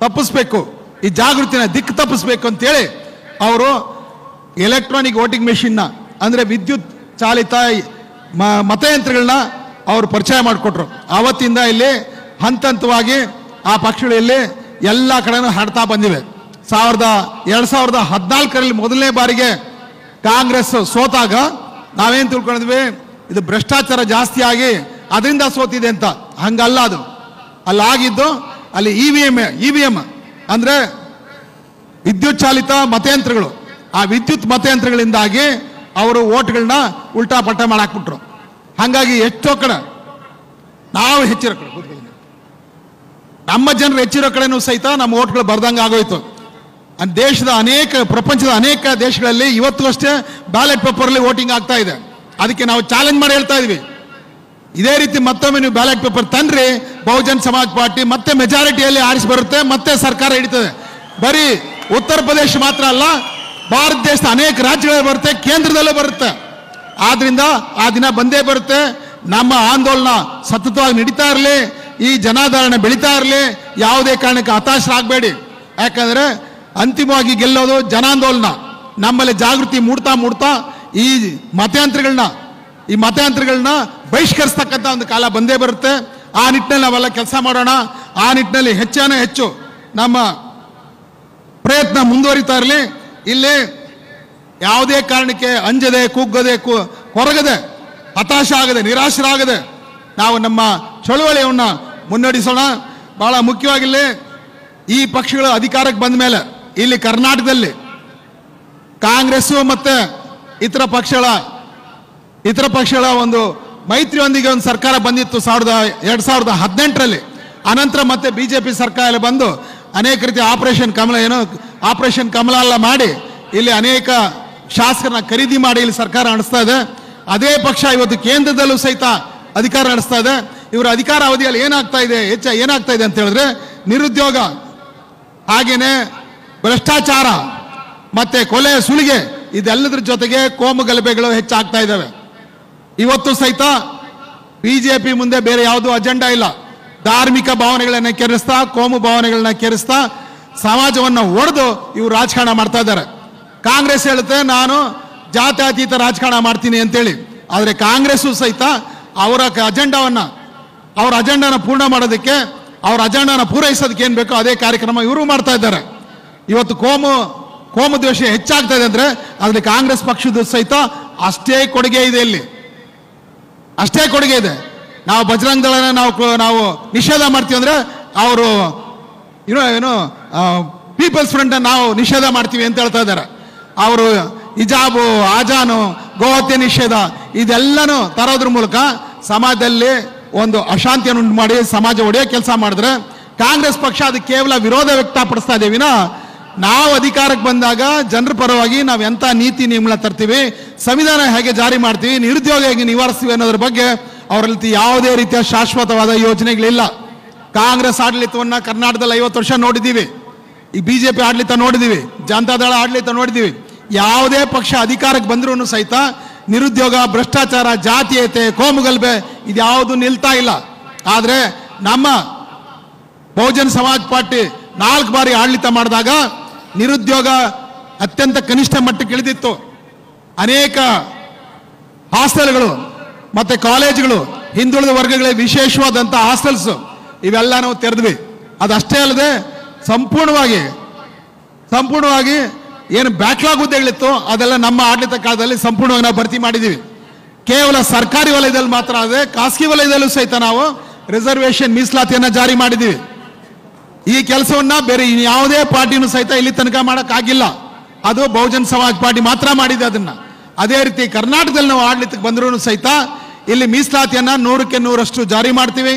ತಪ್ಪಿಸ್ಬೇಕು, ಈ ಜಾಗೃತಿನ ದಿಕ್ಕು ತಪ್ಪಿಸ್ಬೇಕು ಅಂತೇಳಿ ಅವರು ಎಲೆಕ್ಟ್ರಾನಿಕ್ ವೋಟಿಂಗ್ ಮೆಷಿನ್ನ ಅಂದರೆ ವಿದ್ಯುತ್ ಚಾಲಿತ ಮತಯಂತ್ರಗಳನ್ನ ಅವರು ಪರಿಚಯ ಮಾಡಿಕೊಟ್ರು. ಆವತ್ತಿಂದ ಇಲ್ಲಿ ಹಂತವಾಗಿ ಆ ಪಕ್ಷಗಳು ಇಲ್ಲಿ ಎಲ್ಲ ಕಡೆನೂ ಹರಡ್ತಾ ಬಂದಿವೆ. 2014ರಲ್ಲಿ ಮೊದಲನೇ ಬಾರಿಗೆ ಕಾಂಗ್ರೆಸ್ ಸೋತಾಗ ನಾವೇನು ತಿಳ್ಕೊಂಡಿದ್ವಿ, ಇದು ಭ್ರಷ್ಟಾಚಾರ ಜಾಸ್ತಿ ಆಗಿ ಅದರಿಂದ ಸೋತಿದೆ ಅಂತ. ಹಂಗಲ್ಲ, ಅದು ಅಲ್ಲಾಗಿದ್ದು ಅಲ್ಲಿ ಇ ವಿ ಎಂ ಅಂದರೆ ವಿದ್ಯುತ್ ಚಾಲಿತ ಮತಯಂತ್ರಗಳು. ಆ ವಿದ್ಯುತ್ ಮತಯಂತ್ರಗಳಿಂದಾಗಿ ಅವರು ಓಟ್ಗಳನ್ನ ಉಲ್ಟಾ ಪಟ್ಟ ಮಾಡಾಕ್ಬಿಟ್ರು. ಹಾಗಾಗಿ ಎಷ್ಟೋ ಕಡೆ ನಾವು ಹೆಚ್ಚಿರೋ ಕಡೆ ನಮ್ಮ ಜನರು ಹೆಚ್ಚಿರೋ ಕಡೆನೂ ಸಹಿತ ನಮ್ಮ ಓಟ್ಗಳು ಬರ್ದಂಗೆ ಆಗೋಯ್ತು. ದೇಶದ ಪ್ರಪಂಚದ ಅನೇಕ ದೇಶಗಳಲ್ಲಿ ಇವತ್ತು ಅಷ್ಟೇ ಬ್ಯಾಲೆಟ್ ಪೇಪರ್ಲಿ ವೋಟಿಂಗ್ ಆಗ್ತಾ ಇದೆ. ಅದಕ್ಕೆ ನಾವು ಚಾಲೆಂಜ್ ಮಾಡಿ ಹೇಳ್ತಾ ಇದ್ವಿ, ಇದೇ ರೀತಿ ಮತ್ತೊಮ್ಮೆ ನೀವು ಬ್ಯಾಲೆಟ್ ಪೇಪರ್ ತಂದ್ರಿ, ಬಹುಜನ್ ಸಮಾಜ್ ಪಾರ್ಟಿ ಮತ್ತೆ ಮೆಜಾರಿಟಿಯಲ್ಲಿ ಆರಿಸಿ ಬರುತ್ತೆ, ಮತ್ತೆ ಸರ್ಕಾರ ಹಿಡಿತದೆ. ಬರೀ ಉತ್ತರ ಪ್ರದೇಶ ಮಾತ್ರ ಅಲ್ಲ, ಭಾರತ ದೇಶದ ಅನೇಕ ರಾಜ್ಯಗಳಲ್ಲಿ ಬರುತ್ತೆ, ಕೇಂದ್ರದಲ್ಲೂ ಬರುತ್ತೆ. ಆದ್ರಿಂದ ಆ ದಿನ ಬಂದೇ ಬರುತ್ತೆ. ನಮ್ಮ ಆಂದೋಲನ ಸತತವಾಗಿ ನಡೀತಾ ಇರಲಿ, ಈ ಜನಾಧಾರಣೆ ಬೆಳೀತಾ ಇರಲಿ, ಯಾವುದೇ ಕಾರಣಕ್ಕೆ ಹತಾಶರಾಗಬೇಡಿ. ಯಾಕಂದ್ರೆ ಅಂತಿಮವಾಗಿ ಗೆಲ್ಲೋದು ಜನಾಂದೋಲನ. ನಮ್ಮಲ್ಲಿ ಜಾಗೃತಿ ಮೂಡ್ತಾ ಈ ಮತಯಂತ್ರಗಳನ್ನ ಬಹಿಷ್ಕರಿಸ್ತಕ್ಕಂಥ ಒಂದು ಕಾಲ ಬಂದೇ ಬರುತ್ತೆ. ಆ ನಿಟ್ಟಿನಲ್ಲಿ ನಾವೆಲ್ಲ ಕೆಲಸ ಮಾಡೋಣ. ಆ ನಿಟ್ಟಿನಲ್ಲಿ ಹೆಚ್ಚು ನಮ್ಮ ಪ್ರಯತ್ನ ಮುಂದುವರಿತಾ ಇರಲಿ. ಇಲ್ಲಿ ಯಾವುದೇ ಕಾರಣಕ್ಕೆ ಅಂಜದೆ, ಕುಗ್ಗದೆ, ಕೊರಗದೆ, ಹತಾಶ ಆಗದೆ, ನಿರಾಶರಾಗದೆ ನಾವು ನಮ್ಮ ಚಳುವಳಿಯನ್ನು ಮುನ್ನಡೆಸೋಣ. ಬಹಳ ಮುಖ್ಯವಾಗಿಲ್ಲಿ ಈ ಪಕ್ಷಗಳು ಅಧಿಕಾರಕ್ಕೆ ಬಂದ ಮೇಲೆ ಇಲ್ಲಿ ಕರ್ನಾಟಕದಲ್ಲಿ ಕಾಂಗ್ರೆಸ್ಸು ಮತ್ತೆ ಇತರ ಪಕ್ಷಗಳ ಒಂದು ಮೈತ್ರಿಯೊಂದಿಗೆ ಒಂದು ಸರ್ಕಾರ ಬಂದಿತ್ತು 2018ರಲ್ಲಿ. ಅನಂತರ ಮತ್ತೆ ಬಿಜೆಪಿ ಸರ್ಕಾರ ಬಂದು ಅನೇಕ ರೀತಿ ಆಪರೇಷನ್ ಕಮಲ ಎಲ್ಲ ಮಾಡಿ ಇಲ್ಲಿ ಅನೇಕ ಶಾಸಕರನ್ನ ಖರೀದಿ ಮಾಡಿ ಇಲ್ಲಿ ಸರ್ಕಾರ ನಡೆಸ್ತಾ ಇದೆ. ಅದೇ ಪಕ್ಷ ಇವತ್ತು ಕೇಂದ್ರದಲ್ಲೂ ಸಹಿತ ಅಧಿಕಾರ ನಡೆಸ್ತಾ ಇದೆ. ಇವರ ಅಧಿಕಾರ ಅವಧಿಯಲ್ಲಿ ಏನಾಗ್ತಾ ಇದೆ ಅಂತ ಹೇಳಿದ್ರೆ, ನಿರುದ್ಯೋಗ, ಹಾಗೇನೆ ಭ್ರಷ್ಟಾಚಾರ, ಮತ್ತೆ ಕೊಲೆ ಸುಲಿಗೆ, ಇದೆಲ್ಲದರ ಜೊತೆಗೆ ಕೋಮು ಗಲಭೆಗಳು ಹೆಚ್ಚಾಗ್ತಾ ಇದ್ದಾವೆ. ಇವತ್ತು ಸಹಿತ ಬಿಜೆಪಿ ಮುಂದೆ ಬೇರೆ ಯಾವುದೂ ಅಜೆಂಡಾ ಇಲ್ಲ. ಧಾರ್ಮಿಕ ಭಾವನೆಗಳನ್ನ ಕೆರಳಿಸ್ತಾ, ಕೋಮು ಭಾವನೆಗಳನ್ನ ಕೆರಳಿಸ್ತಾ ಸಮಾಜವನ್ನು ಒಡೆದು ಇವರು ರಾಜಕಾರಣ ಮಾಡ್ತಾ ಇದ್ದಾರೆ. ಕಾಂಗ್ರೆಸ್ ಹೇಳುತ್ತೆ ನಾನು ಜಾತ್ಯತೀತ ರಾಜಕಾರಣ ಮಾಡ್ತೀನಿ ಅಂತೇಳಿ. ಆದರೆ ಕಾಂಗ್ರೆಸ್ಸು ಸಹಿತ ಅವರ ಅಜೆಂಡಾನ ಪೂರ್ಣ ಮಾಡೋದಕ್ಕೆ, ಅವರ ಅಜೆಂಡಾನ ಪೂರೈಸೋದಕ್ಕೆ ಏನು ಬೇಕೋ ಅದೇ ಕಾರ್ಯಕ್ರಮ ಇವರು ಮಾಡ್ತಾ ಇದ್ದಾರೆ. ಇವತ್ತು ಕೋಮು ದ್ವೇಷ ಹೆಚ್ಚಾಗ್ತಾ ಇದೆ ಅಂದ್ರೆ ಅದರಲ್ಲಿ ಕಾಂಗ್ರೆಸ್ ಪಕ್ಷದ ಸಹಿತ ಅಷ್ಟೇ ಕೊಡುಗೆ ಇದೆ. ಇಲ್ಲಿ ಅಷ್ಟೇ ಕೊಡುಗೆ ಇದೆ. ನಾವು ಬಜರಂಗ ದಳನ ನಾವು ನಿಷೇಧ ಮಾಡ್ತೀವಿ ಅಂದ್ರೆ ಅವರು ಪೀಪಲ್ಸ್ ಫ್ರಂಟ್ ನಾವು ನಿಷೇಧ ಮಾಡ್ತೀವಿ ಅಂತ ಹೇಳ್ತಾ ಇದ್ದಾರೆ. ಅವರು ಹಿಜಾಬು, ಆಜಾನು, ಗೋಹತ್ಯೆ ನಿಷೇಧ ಇದೆಲ್ಲನೂ ತರೋದ್ರ ಮೂಲಕ ಸಮಾಜದಲ್ಲಿ ಒಂದು ಅಶಾಂತಿಯನ್ನು ಉಂಟು ಮಾಡಿ ಸಮಾಜ ಒಡೆಯೋ ಕೆಲಸ ಮಾಡಿದ್ರೆ ಕಾಂಗ್ರೆಸ್ ಪಕ್ಷ ಅದಕ್ಕೆ ಕೇವಲ ವಿರೋಧ ವ್ಯಕ್ತಪಡಿಸ್ತಾ ಇದ್ದೀವಿ. ನಾವು ಅಧಿಕಾರಕ್ಕೆ ಬಂದಾಗ ಜನರ ಪರವಾಗಿ ನಾವು ಎಂಥ ನೀತಿ ನಿಯಮಗಳನ್ನ ತರ್ತೀವಿ, ಸಂವಿಧಾನ ಹೇಗೆ ಜಾರಿ ಮಾಡ್ತೀವಿ, ನಿರುದ್ಯೋಗ ಹೇಗೆ ನಿವಾರಿಸ್ತೀವಿ ಅನ್ನೋದ್ರ ಬಗ್ಗೆ ಅವರಲ್ಲಿ ಯಾವುದೇ ರೀತಿಯ ಶಾಶ್ವತವಾದ ಯೋಜನೆಗಳಿಲ್ಲ. ಕಾಂಗ್ರೆಸ್ ಆಡಳಿತವನ್ನ ಕರ್ನಾಟಕದಲ್ಲಿ 50 ವರ್ಷ ನೋಡಿದ್ದೀವಿ. ಈ ಬಿಜೆಪಿ ಆಡಳಿತ ನೋಡಿದ್ದೀವಿ, ಜನತಾದಳ ಆಡಳಿತ ನೋಡಿದ್ದೀವಿ. ಯಾವುದೇ ಪಕ್ಷ ಅಧಿಕಾರಕ್ಕೆ ಬಂದ್ರೂ ಸಹಿತ ನಿರುದ್ಯೋಗ, ಭ್ರಷ್ಟಾಚಾರ, ಜಾತೀಯತೆ, ಕೋಮುಗಲಭೆ ಇದ್ಯಾವುದು ನಿಲ್ತಾ ಇಲ್ಲ. ಆದರೆ ನಮ್ಮ ಬಹುಜನ್ ಸಮಾಜ್ ಪಾರ್ಟಿ 4 ಬಾರಿ ಆಡಳಿತ ಮಾಡಿದಾಗ ನಿರುದ್ಯೋಗ ಅತ್ಯಂತ ಕನಿಷ್ಠ ಮಟ್ಟಕ್ಕೆ ಇಳಿದಿತ್ತು. ಅನೇಕ ಹಾಸ್ಟೆಲ್ಗಳು ಮತ್ತೆ ಕಾಲೇಜುಗಳು, ಹಿಂದುಳಿದ ವರ್ಗಗಳಿಗೆ ವಿಶೇಷವಾದಂಥ ಹಾಸ್ಟೆಲ್ಸ್ ಇವೆಲ್ಲ ನಾವು ತೆರೆದ್ವಿ. ಅದಷ್ಟೇ ಅಲ್ಲದೆ ಸಂಪೂರ್ಣವಾಗಿ ಏನು ಬ್ಯಾಕ್ಲಾಗ್ ಹುದ್ದೆಗಳಿತ್ತು ಅದೆಲ್ಲ ನಮ್ಮ ಆಡಳಿತ ಕಾಲದಲ್ಲಿ ಸಂಪೂರ್ಣವಾಗಿ ನಾವು ಭರ್ತಿ ಮಾಡಿದ್ದೀವಿ. ಕೇವಲ ಸರ್ಕಾರಿ ವಲಯದಲ್ಲಿ ಮಾತ್ರ ಅಲ್ಲದೆ ಖಾಸಗಿ ವಲಯದಲ್ಲೂ ಸಹಿತ ನಾವು ರಿಸರ್ವೇಷನ್ ಮೀಸಲಾತಿಯನ್ನು ಜಾರಿ ಮಾಡಿದ್ದೀವಿ. ಈ ಕೆಲಸವನ್ನ ಬೇರೆ ಯಾವುದೇ ಪಾರ್ಟಿನೂ ಸಹಿತ ಇಲ್ಲಿ ತನಕ ಮಾಡೋಕ್ಕಾಗಿಲ್ಲ. ಅದು ಬಹುಜನ್ ಸಮಾಜ್ ಪಾರ್ಟಿ ಮಾತ್ರ ಮಾಡಿದೆ ಅದನ್ನ. ಅದೇ ರೀತಿ ಕರ್ನಾಟಕದಲ್ಲಿ ನಾವು ಆಡಳಿತಕ್ಕೆ ಬಂದರೂ ಸಹಿತ ಇಲ್ಲಿ ಮೀಸಲಾತಿಯನ್ನ 100ಕ್ಕೆ 100ರಷ್ಟು ಜಾರಿ ಮಾಡ್ತೀವಿ.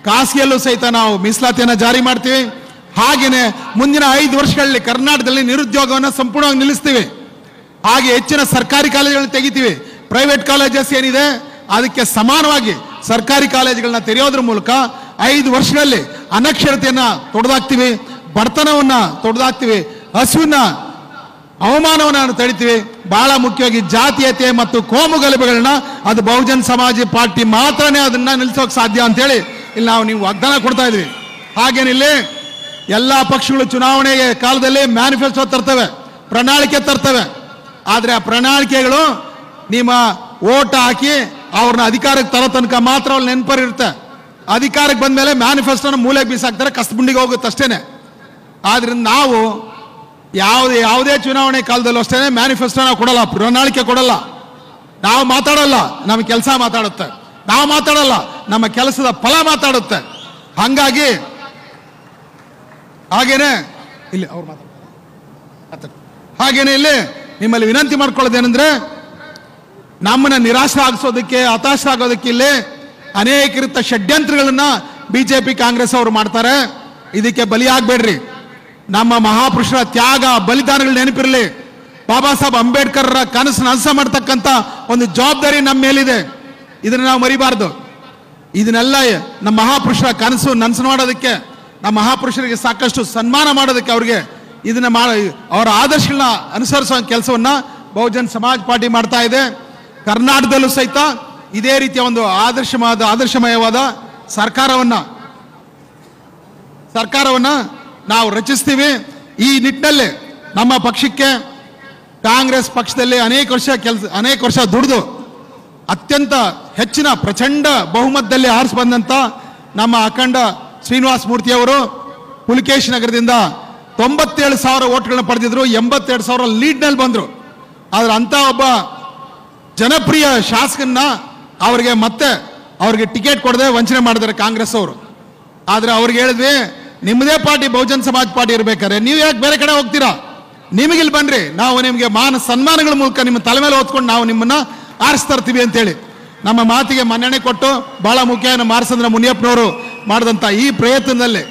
ಖಾಸಗಿಯಲ್ಲೂ ಸಹಿತ ನಾವು ಮೀಸಲಾತಿಯನ್ನ ಜಾರಿ ಮಾಡ್ತೀವಿ. ಹಾಗೇನೆ ಮುಂದಿನ 5 ವರ್ಷಗಳಲ್ಲಿ ಕರ್ನಾಟಕದಲ್ಲಿ ನಿರುದ್ಯೋಗವನ್ನು ಸಂಪೂರ್ಣವಾಗಿ ನಿಲ್ಲಿಸ್ತೀವಿ. ಹಾಗೆ ಹೆಚ್ಚಿನ ಸರ್ಕಾರಿ ಕಾಲೇಜುಗಳನ್ನ ತೆಗಿತೀವಿ. ಪ್ರೈವೇಟ್ ಕಾಲೇಜಸ್ ಏನಿದೆ ಅದಕ್ಕೆ ಸಮಾನವಾಗಿ ಸರ್ಕಾರಿ ಕಾಲೇಜುಗಳನ್ನ ತೆರೆಯೋದ್ರ ಮೂಲಕ 5 ವರ್ಷಗಳಲ್ಲಿ ಅನಕ್ಷರತೆಯನ್ನ ತೊಡೆದಾಕ್ತೀವಿ, ಬಡತನವನ್ನ ತೊಡೆದಾಕ್ತೀವಿ, ಹಸುವಿನ ಅವಮಾನವನ್ನು ತಡಿತೀವಿ. ಬಹಳ ಮುಖ್ಯವಾಗಿ ಜಾತೀಯತೆ ಮತ್ತು ಕೋಮು ಗಲಭೆಗಳನ್ನ ಅದು ಬಹುಜನ್ ಸಮಾಜ್ ಪಾರ್ಟಿ ಮಾತ್ರನೇ ಅದನ್ನ ನಿಲ್ಲಿಸೋಕೆ ಸಾಧ್ಯ ಅಂತೇಳಿ ಇಲ್ಲಿ ನೀವು ವಾಗ್ದಾನ ಕೊಡ್ತಾ ಇದ್ವಿ. ಹಾಗೇನಿಲ್ಲಿ ಎಲ್ಲ ಪಕ್ಷಗಳು ಚುನಾವಣೆಗೆ ಕಾಲದಲ್ಲಿ ಮ್ಯಾನಿಫೆಸ್ಟೋ ತರ್ತವೆ. ಪ್ರಣಾಳಿಕೆ ತರ್ತವೆ. ಆದರೆ ಆ ಪ್ರಣಾಳಿಕೆಗಳು ನಿಮ್ಮ ಓಟ್ ಹಾಕಿ ಅವ್ರನ್ನ ಅಧಿಕಾರಕ್ಕೆ ತರೋ ತನಕ ಮಾತ್ರ ಅವ್ರು ನೆನಪರಿರುತ್ತೆ. ಅಧಿಕಾರಕ್ಕೆ ಬಂದ ಮೇಲೆ ಮ್ಯಾನಿಫೆಸ್ಟೋನ ಮೂಲೆಗೆ ಬೀಸಾಕ್ತಾರೆ, ಕಸಬುಂಡಿಗೆ ಹೋಗುತ್ತೆ ಅಷ್ಟೇನೆ. ಆದ್ರಿಂದ ನಾವು ಯಾವುದೇ ಚುನಾವಣೆ ಕಾಲದಲ್ಲೂ ಅಷ್ಟೇ ಮ್ಯಾನಿಫೆಸ್ಟೋನ ಕೊಡಲ್ಲ, ಪ್ರಣಾಳಿಕೆ ಕೊಡಲ್ಲ. ನಾವು ಮಾತಾಡಲ್ಲ, ನಮ್ಮ ಕೆಲಸ ಮಾತಾಡುತ್ತೆ. ನಾವು ಮಾತಾಡಲ್ಲ, ನಮ್ಮ ಕೆಲಸದ ಫಲ ಮಾತಾಡುತ್ತೆ. ಹಾಗೇನೆ ಇಲ್ಲಿ ಅವ್ರು ಹಾಗೇನೆ ಇಲ್ಲಿ ನಿಮ್ಮಲ್ಲಿ ವಿನಂತಿ ಮಾಡ್ಕೊಳ್ಳೋದೇನೆಂದ್ರೆ, ನಮ್ಮನ್ನ ನಿರಾಶೆ ಆಗಿಸೋದಕ್ಕೆ, ಹತಾಶ ಆಗೋದಕ್ಕೆ ಇಲ್ಲಿ ಅನೇಕ ಷಡ್ಯಂತ್ರಗಳನ್ನ ಬಿಜೆಪಿ ಕಾಂಗ್ರೆಸ್ ಅವರು ಮಾಡ್ತಾರೆ. ಇದಕ್ಕೆ ಬಲಿಯಾಗಬೇಡ್ರಿ. ನಮ್ಮ ಮಹಾಪುರುಷರ ತ್ಯಾಗ ಬಲಿದಾನಗಳು ನೆನಪಿರಲಿ. ಬಾಬಾ ಸಾಹೇಬ್ ಅಂಬೇಡ್ಕರ್ ಕನಸು ನನಸು ಮಾಡ್ತಕ್ಕಂಥ ಒಂದು ಜವಾಬ್ದಾರಿ ನಮ್ಮ ಮೇಲಿದೆ. ಇದನ್ನ ನಾವು ಮರಿಬಾರ್ದು. ಇದನ್ನೆಲ್ಲ ನಮ್ಮ ಮಹಾಪುರುಷರ ಕನಸು ನನಸು ಮಾಡೋದಕ್ಕೆ, ನಮ್ಮ ಮಹಾಪುರುಷರಿಗೆ ಸಾಕಷ್ಟು ಸನ್ಮಾನ ಮಾಡೋದಕ್ಕೆ, ಅವ್ರಿಗೆ ಇದನ್ನ ಅವರ ಆದರ್ಶಗಳನ್ನ ಅನುಸರಿಸುವ ಕೆಲಸವನ್ನ ಬಹುಜನ್ ಸಮಾಜ್ ಪಾರ್ಟಿ ಮಾಡ್ತಾ ಇದೆ. ಕರ್ನಾಟಕದಲ್ಲೂ ಸಹಿತ ಇದೇ ರೀತಿಯ ಒಂದು ಆದರ್ಶಮಯವಾದ ಸರ್ಕಾರವನ್ನ ನಾವು ರಚಿಸ್ತೀವಿ. ಈ ನಿಟ್ಟಿನಲ್ಲಿ ನಮ್ಮ ಪಕ್ಷಕ್ಕೆ, ಕಾಂಗ್ರೆಸ್ ಪಕ್ಷದಲ್ಲಿ ಅನೇಕ ವರ್ಷ ದುಡಿದು ಅತ್ಯಂತ ಹೆಚ್ಚಿನ ಪ್ರಚಂಡ ಬಹುಮತದಲ್ಲಿ ಆರಿಸಿ ಬಂದಂತ ನಮ್ಮ ಅಖಂಡ ಶ್ರೀನಿವಾಸ ಮೂರ್ತಿಯವರು ಪುಲಿಕೇಶ್ ನಗರದಿಂದ 97,000 ಓಟ್ಗಳನ್ನ ಪಡೆದಿದ್ರು. 82,000 ಲೀಡ್ನಲ್ಲಿ ಬಂದರು. ಆದ್ರೆ ಅಂತ ಒಬ್ಬ ಜನಪ್ರಿಯ ಶಾಸಕನ್ನ ಅವ್ರಿಗೆ ಟಿಕೆಟ್ ಕೊಡದೆ ವಂಚನೆ ಮಾಡಿದ್ದಾರೆ ಕಾಂಗ್ರೆಸ್ ಅವರು. ಆದ್ರೆ ಅವ್ರಿಗೆ ಹೇಳಿದ್ವಿ, ನಿಮ್ಮದೇ ಪಾರ್ಟಿ ಬಹುಜನ್ ಸಮಾಜ್ ಪಾರ್ಟಿ ಇರ್ಬೇಕಾದ್ರೆ ನೀವು ಯಾಕೆ ಬೇರೆ ಕಡೆ ಹೋಗ್ತೀರಾ? ನಿಮಗಿಲ್ಲಿ ಬನ್ರಿ, ನಾವು ನಿಮಗೆ ಮಾನ ಸನ್ಮಾನಗಳ ಮೂಲಕ ನಿಮ್ಮ ತಲೆ ಮೇಲೆ ಹೊತ್ಕೊಂಡು ನಾವು ನಿಮ್ಮನ್ನ ಆರಿಸ್ತಾ ಇರ್ತೀವಿ ಅಂತೇಳಿ ನಮ್ಮ ಮಾತಿಗೆ ಮನ್ನಣೆ ಕೊಟ್ಟು, ಬಹಳ ಮುಖ್ಯ ನಮ್ಮ ಮಾರಸಂದ್ರ ಮುನಿಯಪ್ಪನವರು ಮಾಡಿದಂಥ ಈ ಪ್ರಯತ್ನದಲ್ಲಿ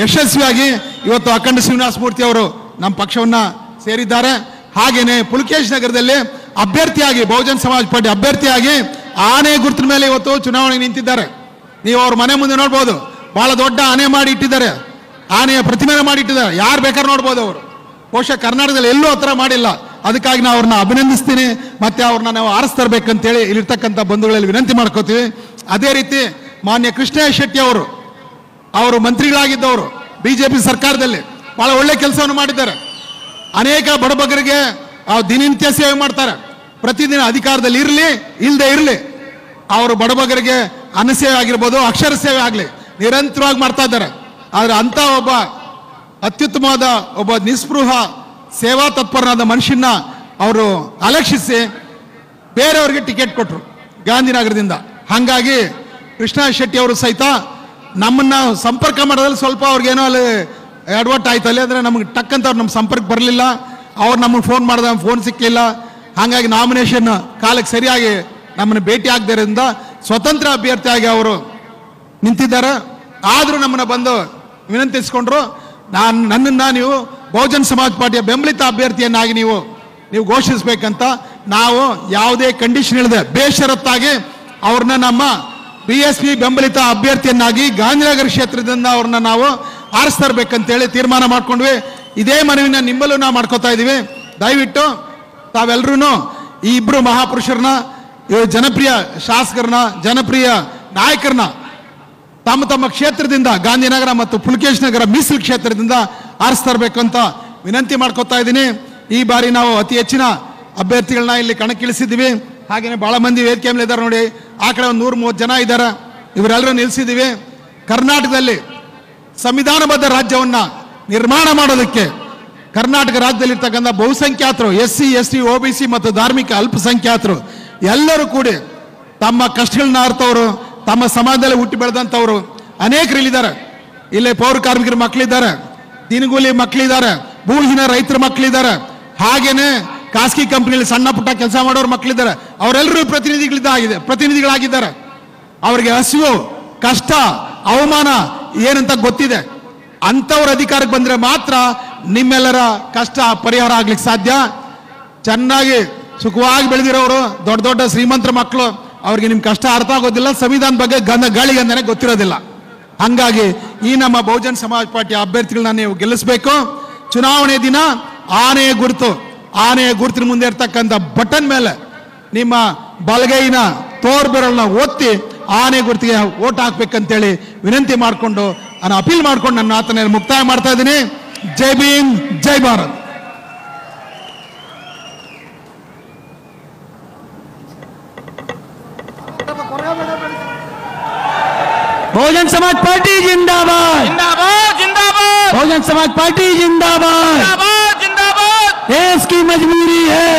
ಯಶಸ್ವಿಯಾಗಿ ಇವತ್ತು ಅಖಂಡ ಶ್ರೀನಿವಾಸ ಮೂರ್ತಿ ಅವರು ನಮ್ಮ ಪಕ್ಷವನ್ನ ಸೇರಿದ್ದಾರೆ. ಹಾಗೇನೆ ಪುಲಿಕೇಶ್ ನಗರದಲ್ಲಿ ಅಭ್ಯರ್ಥಿಯಾಗಿ, ಬಹುಜನ್ ಸಮಾಜ್ ಪಾರ್ಟಿ ಅಭ್ಯರ್ಥಿಯಾಗಿ ಆನೆ ಗುರುತಿನ ಮೇಲೆ ಇವತ್ತು ಚುನಾವಣೆಗೆ ನಿಂತಿದ್ದಾರೆ. ನೀವು ಅವ್ರ ಮನೆ ಮುಂದೆ ನೋಡ್ಬೋದು, ಬಹಳ ದೊಡ್ಡ ಆನೆ ಮಾಡಿ ಇಟ್ಟಿದ್ದಾರೆ, ಆನೆಯ ಪ್ರತಿಮೆನ ಮಾಡಿ ಇಟ್ಟಿದ್ದಾರೆ. ಯಾರು ಬೇಕಾದ್ರೆ ನೋಡ್ಬೋದು. ಅವರು ಬಹುಶಃ ಕರ್ನಾಟಕದಲ್ಲಿ ಎಲ್ಲೂ ಹತ್ರ ಮಾಡಿಲ್ಲ. ಅದಕ್ಕಾಗಿ ನಾವು ಅವ್ರನ್ನ ಅಭಿನಂದಿಸ್ತೀನಿ, ಮತ್ತೆ ಅವ್ರನ್ನ ನಾವು ಆರಿಸ್ತರ್ಬೇಕಂತೇಳಿ ಇಲ್ಲಿರ್ತಕ್ಕಂಥ ಬಂಧುಗಳಲ್ಲಿ ವಿನಂತಿ ಮಾಡ್ಕೋತೀವಿ. ಅದೇ ರೀತಿ ಮಾನ್ಯ ಕೃಷ್ಣಯ್ಯ ಶೆಟ್ಟಿ ಅವರು ಮಂತ್ರಿಗಳಾಗಿದ್ದವರು ಬಿಜೆಪಿ ಸರ್ಕಾರದಲ್ಲಿ ಬಹಳ ಒಳ್ಳೆ ಕೆಲಸವನ್ನು ಮಾಡಿದ್ದಾರೆ. ಅನೇಕ ಬಡಬಗರಿಗೆ ದಿನನಿತ್ಯ ಸೇವೆ ಮಾಡ್ತಾರೆ. ಪ್ರತಿದಿನ ಅಧಿಕಾರದಲ್ಲಿ ಇಲ್ಲದೆ ಇರಲಿ ಅವರು ಬಡಬಗರಿಗೆ ಅನ್ನ ಸೇವೆ ಆಗಿರ್ಬೋದು, ಅಕ್ಷರ ಸೇವೆ ಆಗಲಿ ನಿರಂತರವಾಗಿ ಮಾಡ್ತಾ ಇದ್ದಾರೆ. ಆದರೆ ಅಂತ ಒಬ್ಬ ಅತ್ಯುತ್ತಮವಾದ ಒಬ್ಬ ನಿಸ್ಪೃಹ ಸೇವಾ ತತ್ಪರನಾದ ಮನುಷ್ಯನ ಅವರು ಅಲಕ್ಷಿಸಿ ಬೇರೆಯವರಿಗೆ ಟಿಕೆಟ್ ಕೊಟ್ಟರು ಗಾಂಧಿನಗರದಿಂದ. ಹಾಗಾಗಿ ಕೃಷ್ಣ ಶೆಟ್ಟಿ ಅವರು ಸಹಿತ ನಮ್ಮನ್ನ ಸಂಪರ್ಕ ಮಾಡೋದ್ರಲ್ಲಿ ಸ್ವಲ್ಪ ಅವ್ರಿಗೇನೋ ಅಲ್ಲಿ ಎಡವಟ್ಟು ಆಯ್ತು ಅಲ್ಲಿ. ಅಂದರೆ ನಮಗೆ ಟಕ್ಕಂತ ಅವ್ರು ನಮ್ಮ ಸಂಪರ್ಕ ಬರಲಿಲ್ಲ. ಅವ್ರು ನಮಗೆ ಫೋನ್ ಮಾಡಿದ, ಫೋನ್ ಸಿಕ್ಕಲಿಲ್ಲ. ಹಾಗಾಗಿ ನಾಮಿನೇಷನ್ ಕಾಲಕ್ಕೆ ಸರಿಯಾಗಿ ನಮ್ಮನ್ನು ಭೇಟಿ ಆಗದಿರೋದ್ರಿಂದ ಸ್ವತಂತ್ರ ಅಭ್ಯರ್ಥಿಯಾಗಿ ಅವರು ನಿಂತಿದ್ದಾರೆ. ಆದರೂ ನಮ್ಮನ್ನ ಬಂದು ವಿನಂತಿಸಿಕೊಂಡ್ರು, ನನ್ನನ್ನು ನೀವು ಬಹುಜನ್ ಸಮಾಜ್ ಪಾರ್ಟಿಯ ಬೆಂಬಲಿತ ಅಭ್ಯರ್ಥಿಯನ್ನಾಗಿ ನೀವು ಘೋಷಿಸಬೇಕಂತ. ನಾವು ಯಾವುದೇ ಕಂಡೀಷನ್ ಇಲ್ಲದೆ ಬೇಷರತ್ತಾಗಿ ಅವ್ರನ್ನ ನಮ್ಮ BSP ಬೆಂಬಲಿತ ಅಭ್ಯರ್ಥಿಯನ್ನಾಗಿ ಗಾಂಧಿನಗರ ಕ್ಷೇತ್ರದಿಂದ ಅವ್ರನ್ನ ನಾವು ಆರಿಸ್ತರ್ಬೇಕಂತೇಳಿ ತೀರ್ಮಾನ ಮಾಡ್ಕೊಂಡ್ವಿ. ಇದೇ ಮನವಿನ ನಿಮ್ಮಲ್ಲೂ ನಾವು ಮಾಡ್ಕೋತಾ ಇದ್ದೀವಿ. ದಯವಿಟ್ಟು ತಾವೆಲ್ಲರೂ ಈ ಇಬ್ಬರು ಮಹಾಪುರುಷರನ್ನ, ಜನಪ್ರಿಯ ಶಾಸಕರನ್ನ, ಜನಪ್ರಿಯ ನಾಯಕರನ್ನ ತಮ್ಮ ತಮ್ಮ ಕ್ಷೇತ್ರದಿಂದ, ಗಾಂಧಿನಗರ ಮತ್ತು ಪುಲಿಕೇಶ್ ನಗರ ಮೀಸಲು ಕ್ಷೇತ್ರದಿಂದ ಆರಿಸ್ತರ್ಬೇಕಂತ ವಿನಂತಿ ಮಾಡ್ಕೋತಾ ಇದ್ದೀನಿ. ಈ ಬಾರಿ ನಾವು ಅತಿ ಹೆಚ್ಚಿನ ಅಭ್ಯರ್ಥಿಗಳನ್ನ ಇಲ್ಲಿ ಕಣಕ್ಕಿಳಿಸಿದ್ದೀವಿ. ಹಾಗೆಯೇ ಬಹಳ ಮಂದಿ ವೇದಿಕೆ ಮೇಲೆ ಇದ್ದಾರೆ ನೋಡಿ. ಆ ಕಡೆ ಒಂದು 130 ಜನ ಇದ್ದಾರೆ. ಇವರೆಲ್ಲರೂ ನಿಲ್ಲಿಸಿದ್ದೀವಿ. ಕರ್ನಾಟಕದಲ್ಲಿ ಸಂವಿಧಾನಬದ್ಧ ರಾಜ್ಯವನ್ನ ನಿರ್ಮಾಣ ಮಾಡೋದಕ್ಕೆ ಕರ್ನಾಟಕ ರಾಜ್ಯದಲ್ಲಿರ್ತಕ್ಕಂಥ ಬಹುಸಂಖ್ಯಾತರು, SC, ST, OBC ಮತ್ತು ಧಾರ್ಮಿಕ ಅಲ್ಪಸಂಖ್ಯಾತರು ಎಲ್ಲರೂ ಕೂಡಿ ತಮ್ಮ ಕಷ್ಟಗಳನ್ನ ಅರ್ಥವರು, ತಮ್ಮ ಸಮಾಜದಲ್ಲಿ ಹುಟ್ಟಿ ಬೆಳೆದಂಥವರು ಅನೇಕರು ಇಲ್ಲಿದ್ದಾರೆ. ಇಲ್ಲೇ ಪೌರ ಕಾರ್ಮಿಕರ ಮಕ್ಕಳಿದ್ದಾರೆ, ದಿನಗೂಲಿ ಮಕ್ಕಳಿದ್ದಾರೆ, ಭೂಹೀನ ರೈತರ ಮಕ್ಕಳಿದ್ದಾರೆ, ಹಾಗೇನೆ ಖಾಸಗಿ ಕಂಪನಿಯಲ್ಲಿ ಸಣ್ಣ ಪುಟ್ಟ ಕೆಲಸ ಮಾಡೋರು ಮಕ್ಕಳಿದ್ದಾರೆ. ಅವರೆಲ್ಲರೂ ಪ್ರತಿನಿಧಿಗಳಾಗಿದ್ದಾರೆ. ಅವರಿಗೆ ಹಸಿವು, ಕಷ್ಟ, ಅವಮಾನ ಏನಂತ ಗೊತ್ತಿದೆ. ಅಂಥವ್ರ ಅಧಿಕಾರಕ್ಕೆ ಬಂದರೆ ಮಾತ್ರ ನಿಮ್ಮೆಲ್ಲರ ಕಷ್ಟ ಪರಿಹಾರ ಆಗ್ಲಿಕ್ಕೆ ಸಾಧ್ಯ. ಚೆನ್ನಾಗಿ ಸುಖವಾಗಿ ಬೆಳೆದಿರೋರು, ದೊಡ್ಡ ದೊಡ್ಡ ಶ್ರೀಮಂತರ ಮಕ್ಕಳು, ಅವ್ರಿಗೆ ನಿಮ್ಮ ಕಷ್ಟ ಅರ್ಥ ಆಗೋದಿಲ್ಲ, ಸಂವಿಧಾನ ಬಗ್ಗೆ ಗಾಳಿಗಂದನೆ ಗೊತ್ತಿರೋದಿಲ್ಲ. ಹಂಗಾಗಿ ಈ ನಮ್ಮ ಬಹುಜನ್ ಸಮಾಜ್ ಪಾರ್ಟಿಯ ಅಭ್ಯರ್ಥಿಗಳನ್ನ ನೀವು ಗೆಲ್ಲಿಸಬೇಕು. ಚುನಾವಣೆ ದಿನ ಆನೆಯ ಗುರುತಿನ ಮುಂದೆ ಇರ್ತಕ್ಕಂಥ ಬಟನ್ ಮೇಲೆ ನಿಮ್ಮ ಬಲಗೈನ ತೋರ್ಬೆರಳನ್ನ ಒತ್ತಿ ಆನೆ ಗುರುತಿಗೆ ಓಟ್ ಹಾಕ್ಬೇಕಂತೇಳಿ ವಿನಂತಿ ಮಾಡಿಕೊಂಡು, ನಾನು ಅಪೀಲ್ ಮಾಡ್ಕೊಂಡು ನನ್ನ ಮಾತನ್ನ ಮುಕ್ತಾಯ ಮಾಡ್ತಾ ಇದ್ದೀನಿ. ಜೈ ಭೀಮ್, ಜೈ ಭಾರತ್. बहुजन समाज पार्टी जिंदाबाद। जिंदाबाद जिंदाबाद बहुजन समाज पार्टी जिंदाबाद। जिंदाबाद जिंदाबाद। देश की मजबूरी है,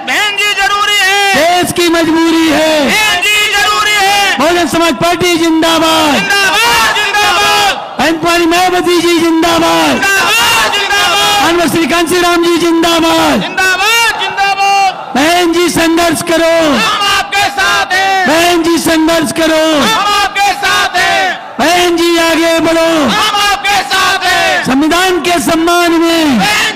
बहन जी जरूरी है, देश की मजबूरी है, बहन जी जरूरी है। बहुजन समाज पार्टी जिंदाबाद। जिंदाबाद जिंदाबाद बहन कुमारी मायावती जी जिंदाबाद। जिंदाबाद जिंदाबाद अनवर श्री कांसी राम जी जिंदाबाद। जिंदाबाद जिंदाबाद। बहन जी संघर्ष करो, हम आपके साथ हैं, बहन जी संघर्ष करो, हम आपके साथ हैं, बहन जी आगे बढ़ो, हम आपके साथ हैं। संविधान के सम्मान में बहन